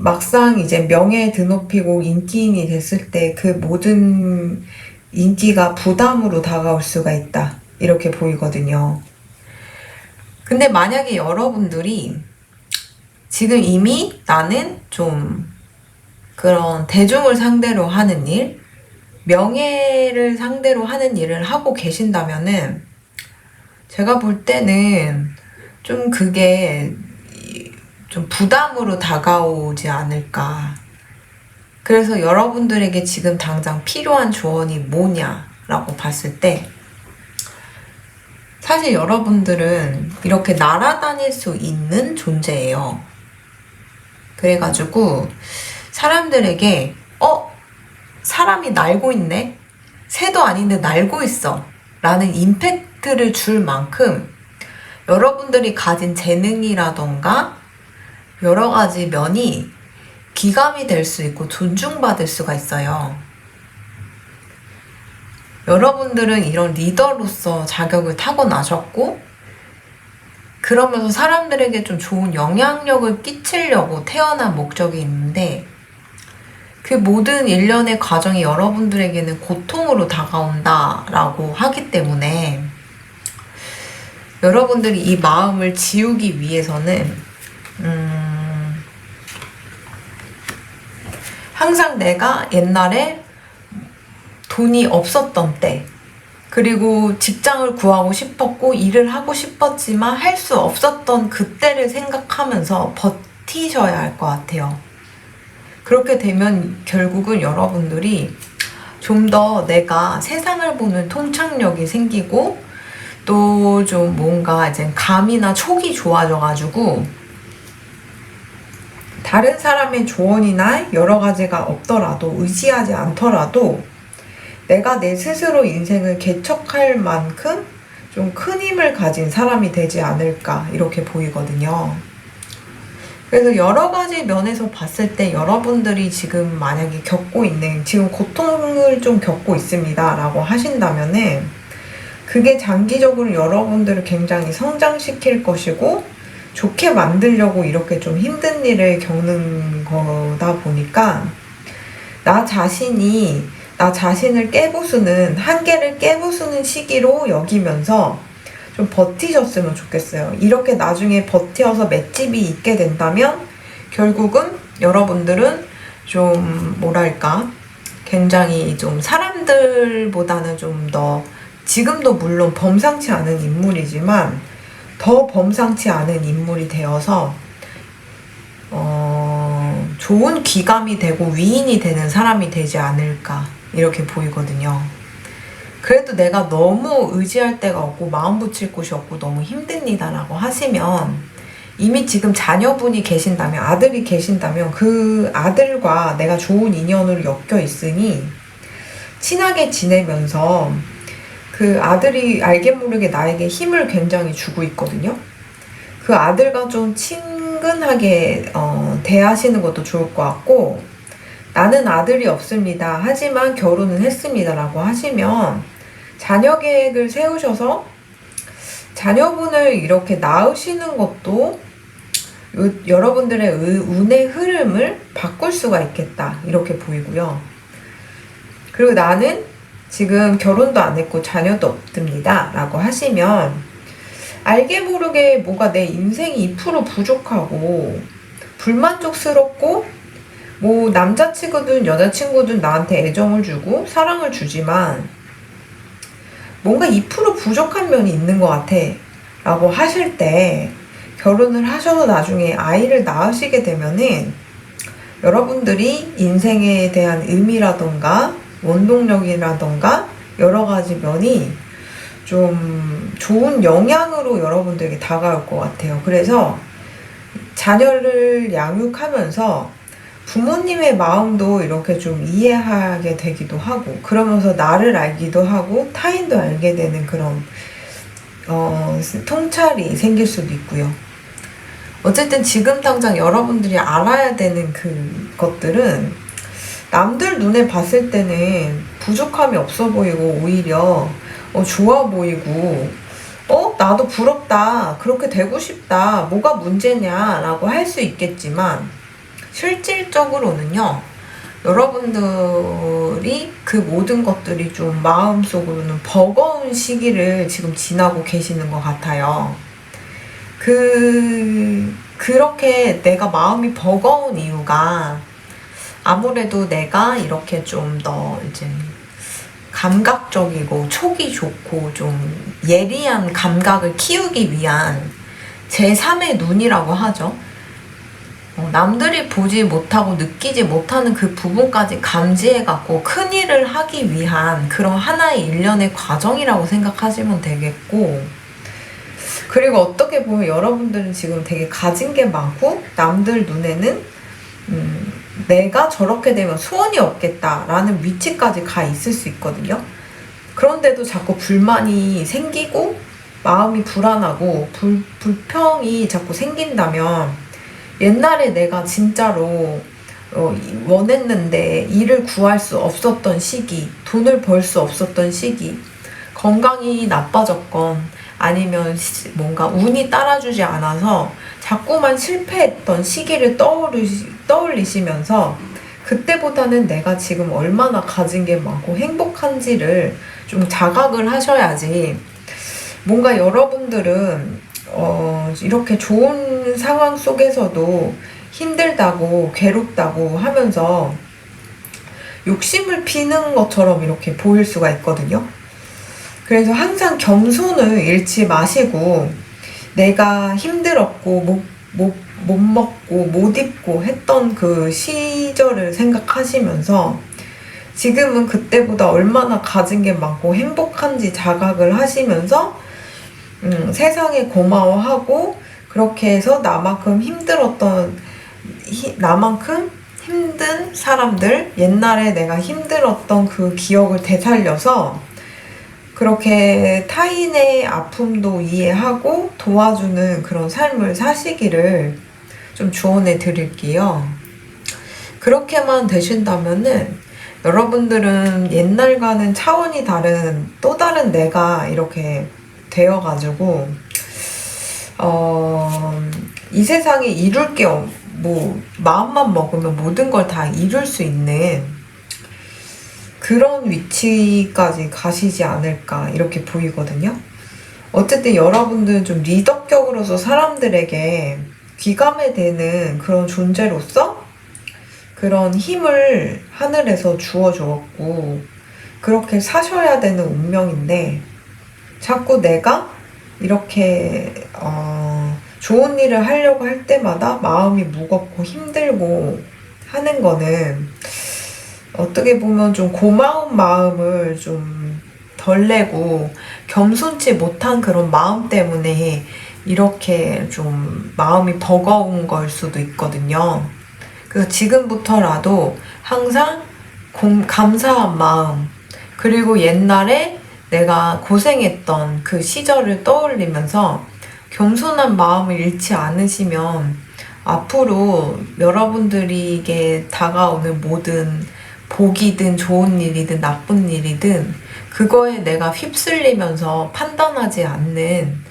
A: 막상 이제 명예에 드높이고 인기인이 됐을 때 그 모든 인기가 부담으로 다가올 수가 있다. 이렇게 보이거든요. 근데 만약에 여러분들이 지금 이미 나는 좀 그런 대중을 상대로 하는 일, 명예를 상대로 하는 일을 하고 계신다면은 제가 볼 때는 좀 그게 좀 부담으로 다가오지 않을까. 그래서 여러분들에게 지금 당장 필요한 조언이 뭐냐라고 봤을 때, 사실 여러분들은 이렇게 날아다닐 수 있는 존재예요. 그래가지고 사람들에게 사람이 날고 있네? 새도 아닌데 날고 있어 라는 임팩트를 줄 만큼 여러분들이 가진 재능이라던가 여러 가지 면이 기감이 될 수 있고 존중받을 수가 있어요. 여러분들은 이런 리더로서 자격을 타고나셨고, 그러면서 사람들에게 좀 좋은 영향력을 끼치려고 태어난 목적이 있는데, 그 모든 일련의 과정이 여러분들에게는 고통으로 다가온다라고 하기 때문에 여러분들이 이 마음을 지우기 위해서는 항상 내가 옛날에 돈이 없었던 때, 그리고 직장을 구하고 싶었고 일을 하고 싶었지만 할 수 없었던 그때를 생각하면서 버티셔야 할 것 같아요. 그렇게 되면 결국은 여러분들이 좀 더 내가 세상을 보는 통찰력이 생기고, 또 좀 뭔가 이제 감이나 촉이 좋아져가지고 다른 사람의 조언이나 여러 가지가 없더라도, 의지하지 않더라도 내가 내 스스로 인생을 개척할 만큼 좀 큰 힘을 가진 사람이 되지 않을까, 이렇게 보이거든요. 그래서 여러 가지 면에서 봤을 때 여러분들이 지금 만약에 지금 고통을 좀 겪고 있습니다 라고 하신다면은, 그게 장기적으로 여러분들을 굉장히 성장시킬 것이고 좋게 만들려고 이렇게 좀 힘든 일을 겪는 거다 보니까, 나 자신을 깨부수는, 한계를 깨부수는 시기로 여기면서 좀 버티셨으면 좋겠어요. 이렇게 나중에 버텨서 맷집이 있게 된다면 결국은 여러분들은 좀 뭐랄까, 굉장히 좀 사람들보다는 좀 더, 지금도 물론 범상치 않은 인물이지만 더 범상치 않은 인물이 되어서 좋은 귀감이 되고 위인이 되는 사람이 되지 않을까, 이렇게 보이거든요. 그래도 내가 너무 의지할 데가 없고 마음 붙일 곳이 없고 너무 힘듭니다 라고 하시면, 이미 지금 자녀분이 계신다면, 아들이 계신다면 그 아들과 내가 좋은 인연으로 엮여 있으니 친하게 지내면서 그 아들이 알게 모르게 나에게 힘을 굉장히 주고 있거든요. 그 아들과 좀 친근하게 대하시는 것도 좋을 것 같고, 나는 아들이 없습니다, 하지만 결혼은 했습니다 라고 하시면 자녀 계획을 세우셔서 자녀분을 이렇게 낳으시는 것도 여러분들의 운의 흐름을 바꿀 수가 있겠다, 이렇게 보이고요. 그리고 나는 지금 결혼도 안 했고 자녀도 없습니다 라고 하시면, 알게 모르게 뭐가 내 인생이 2% 부족하고 불만족스럽고, 뭐 남자친구든 여자친구든 나한테 애정을 주고 사랑을 주지만 뭔가 2% 부족한 면이 있는 것 같아 라고 하실 때, 결혼을 하셔서 나중에 아이를 낳으시게 되면은 여러분들이 인생에 대한 의미라던가 원동력이라던가 여러 가지 면이 좀 좋은 영향으로 여러분들에게 다가올 것 같아요. 그래서 자녀를 양육하면서 부모님의 마음도 이렇게 좀 이해하게 되기도 하고, 그러면서 나를 알기도 하고 타인도 알게 되는 그런 통찰이 생길 수도 있고요. 어쨌든 지금 당장 여러분들이 알아야 되는 것들은, 남들 눈에 봤을 때는 부족함이 없어 보이고 오히려 좋아 보이고, 나도 부럽다, 그렇게 되고 싶다, 뭐가 문제냐 라고 할 수 있겠지만, 실질적으로는요, 여러분들이 그 모든 것들이 좀 마음속으로는 버거운 시기를 지금 지나고 계시는 것 같아요. 그렇게 내가 마음이 버거운 이유가, 아무래도 내가 이렇게 좀 더 이제 감각적이고 촉이 좋고 좀 예리한 감각을 키우기 위한 제3의 눈이라고 하죠. 남들이 보지 못하고 느끼지 못하는 그 부분까지 감지해갖고 큰 일을 하기 위한 그런 하나의 일련의 과정이라고 생각하시면 되겠고, 그리고 어떻게 보면 여러분들은 지금 되게 가진 게 많고 남들 눈에는 내가 저렇게 되면 소원이 없겠다라는 위치까지 가 있을 수 있거든요. 그런데도 자꾸 불만이 생기고 마음이 불안하고 불평이 자꾸 생긴다면, 옛날에 내가 진짜로 원했는데 일을 구할 수 없었던 시기, 돈을 벌 수 없었던 시기, 건강이 나빠졌건 아니면 뭔가 운이 따라주지 않아서 자꾸만 실패했던 시기를 떠올리시면서 그때보다는 내가 지금 얼마나 가진 게 많고 행복한지를 좀 자각을 하셔야지, 뭔가 여러분들은 이렇게 좋은 상황 속에서도 힘들다고 괴롭다고 하면서 욕심을 피는 것처럼 이렇게 보일 수가 있거든요. 그래서 항상 겸손을 잃지 마시고, 내가 힘들었고 못 먹고 못 입고 했던 그 시절을 생각하시면서 지금은 그때보다 얼마나 가진 게 많고 행복한지 자각을 하시면서 세상에 고마워하고, 그렇게 해서 나만큼 힘든 사람들, 옛날에 내가 힘들었던 그 기억을 되살려서 그렇게 타인의 아픔도 이해하고 도와주는 그런 삶을 사시기를 좀 조언해 드릴게요. 그렇게만 되신다면은 여러분들은 옛날과는 차원이 다른 또 다른 내가 이렇게 되어가지고 이 세상에 이룰 게 마음만 먹으면 모든 걸 다 이룰 수 있는 그런 위치까지 가시지 않을까 이렇게 보이거든요. 어쨌든 여러분들은 좀 리더격으로서 사람들에게 귀감이 되는 그런 존재로서 그런 힘을 하늘에서 주어주었고, 그렇게 사셔야 되는 운명인데 자꾸 내가 이렇게 좋은 일을 하려고 할 때마다 마음이 무겁고 힘들고 하는 거는 어떻게 보면 좀 고마운 마음을 좀 덜 내고 겸손치 못한 그런 마음 때문에 이렇게 좀 마음이 버거운 걸 수도 있거든요. 그래서 지금부터라도 항상 감사한 마음, 그리고 옛날에 내가 고생했던 그 시절을 떠올리면서 겸손한 마음을 잃지 않으시면 앞으로 여러분들에게 다가오는 모든 복이든 좋은 일이든 나쁜 일이든 그거에 내가 휩쓸리면서 판단하지 않는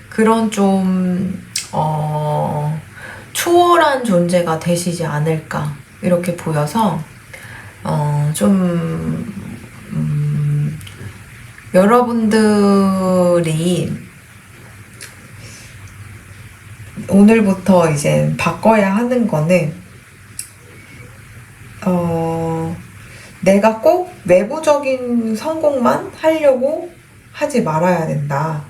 A: 그런 좀 초월한 존재가 되시지 않을까 이렇게 보여서 여러분들이 오늘부터 이제 바꿔야 하는 거는 내가 꼭 외부적인 성공만 하려고 하지 말아야 된다.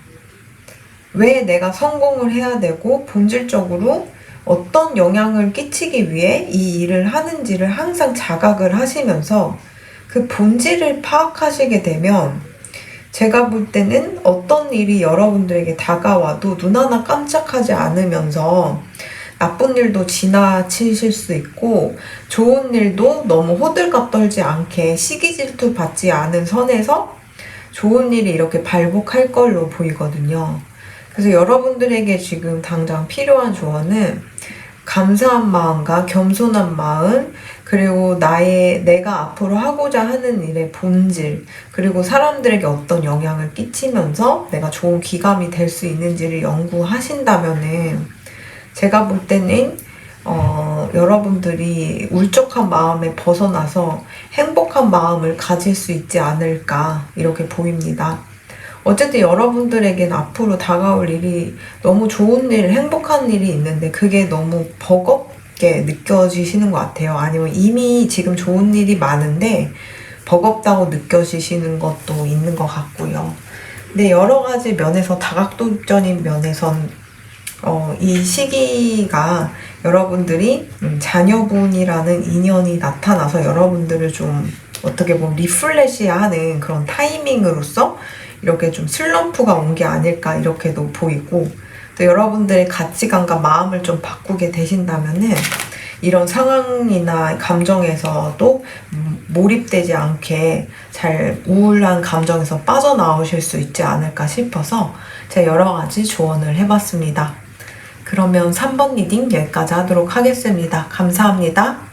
A: 왜 내가 성공을 해야 되고 본질적으로 어떤 영향을 끼치기 위해 이 일을 하는지를 항상 자각을 하시면서 그 본질을 파악하시게 되면, 제가 볼 때는 어떤 일이 여러분들에게 다가와도 눈 하나 깜짝하지 않으면서 나쁜 일도 지나치실 수 있고 좋은 일도 너무 호들갑 떨지 않게 시기 질투 받지 않은 선에서 좋은 일이 이렇게 발복할 걸로 보이거든요. 그래서 여러분들에게 지금 당장 필요한 조언은 감사한 마음과 겸손한 마음, 그리고 내가 앞으로 하고자 하는 일의 본질, 그리고 사람들에게 어떤 영향을 끼치면서 내가 좋은 귀감이 될 수 있는지를 연구하신다면은 제가 볼 때는 여러분들이 울적한 마음에 벗어나서 행복한 마음을 가질 수 있지 않을까 이렇게 보입니다. 어쨌든 여러분들에겐 앞으로 다가올 일이 너무 좋은 일, 행복한 일이 있는데 그게 너무 버겁게 느껴지시는 것 같아요. 아니면 이미 지금 좋은 일이 많은데 버겁다고 느껴지시는 것도 있는 것 같고요. 근데 여러 가지 면에서 다각도적인 면에선 이 시기가 여러분들이 자녀분이라는 인연이 나타나서 여러분들을 좀 어떻게 보면 리플레시하는 그런 타이밍으로서 이렇게 좀 슬럼프가 온 게 아닐까 이렇게도 보이고, 또 여러분들의 가치관과 마음을 좀 바꾸게 되신다면은 이런 상황이나 감정에서도 몰입되지 않게 잘 우울한 감정에서 빠져나오실 수 있지 않을까 싶어서 제가 여러 가지 조언을 해봤습니다. 그러면 3번 리딩 여기까지 하도록 하겠습니다. 감사합니다.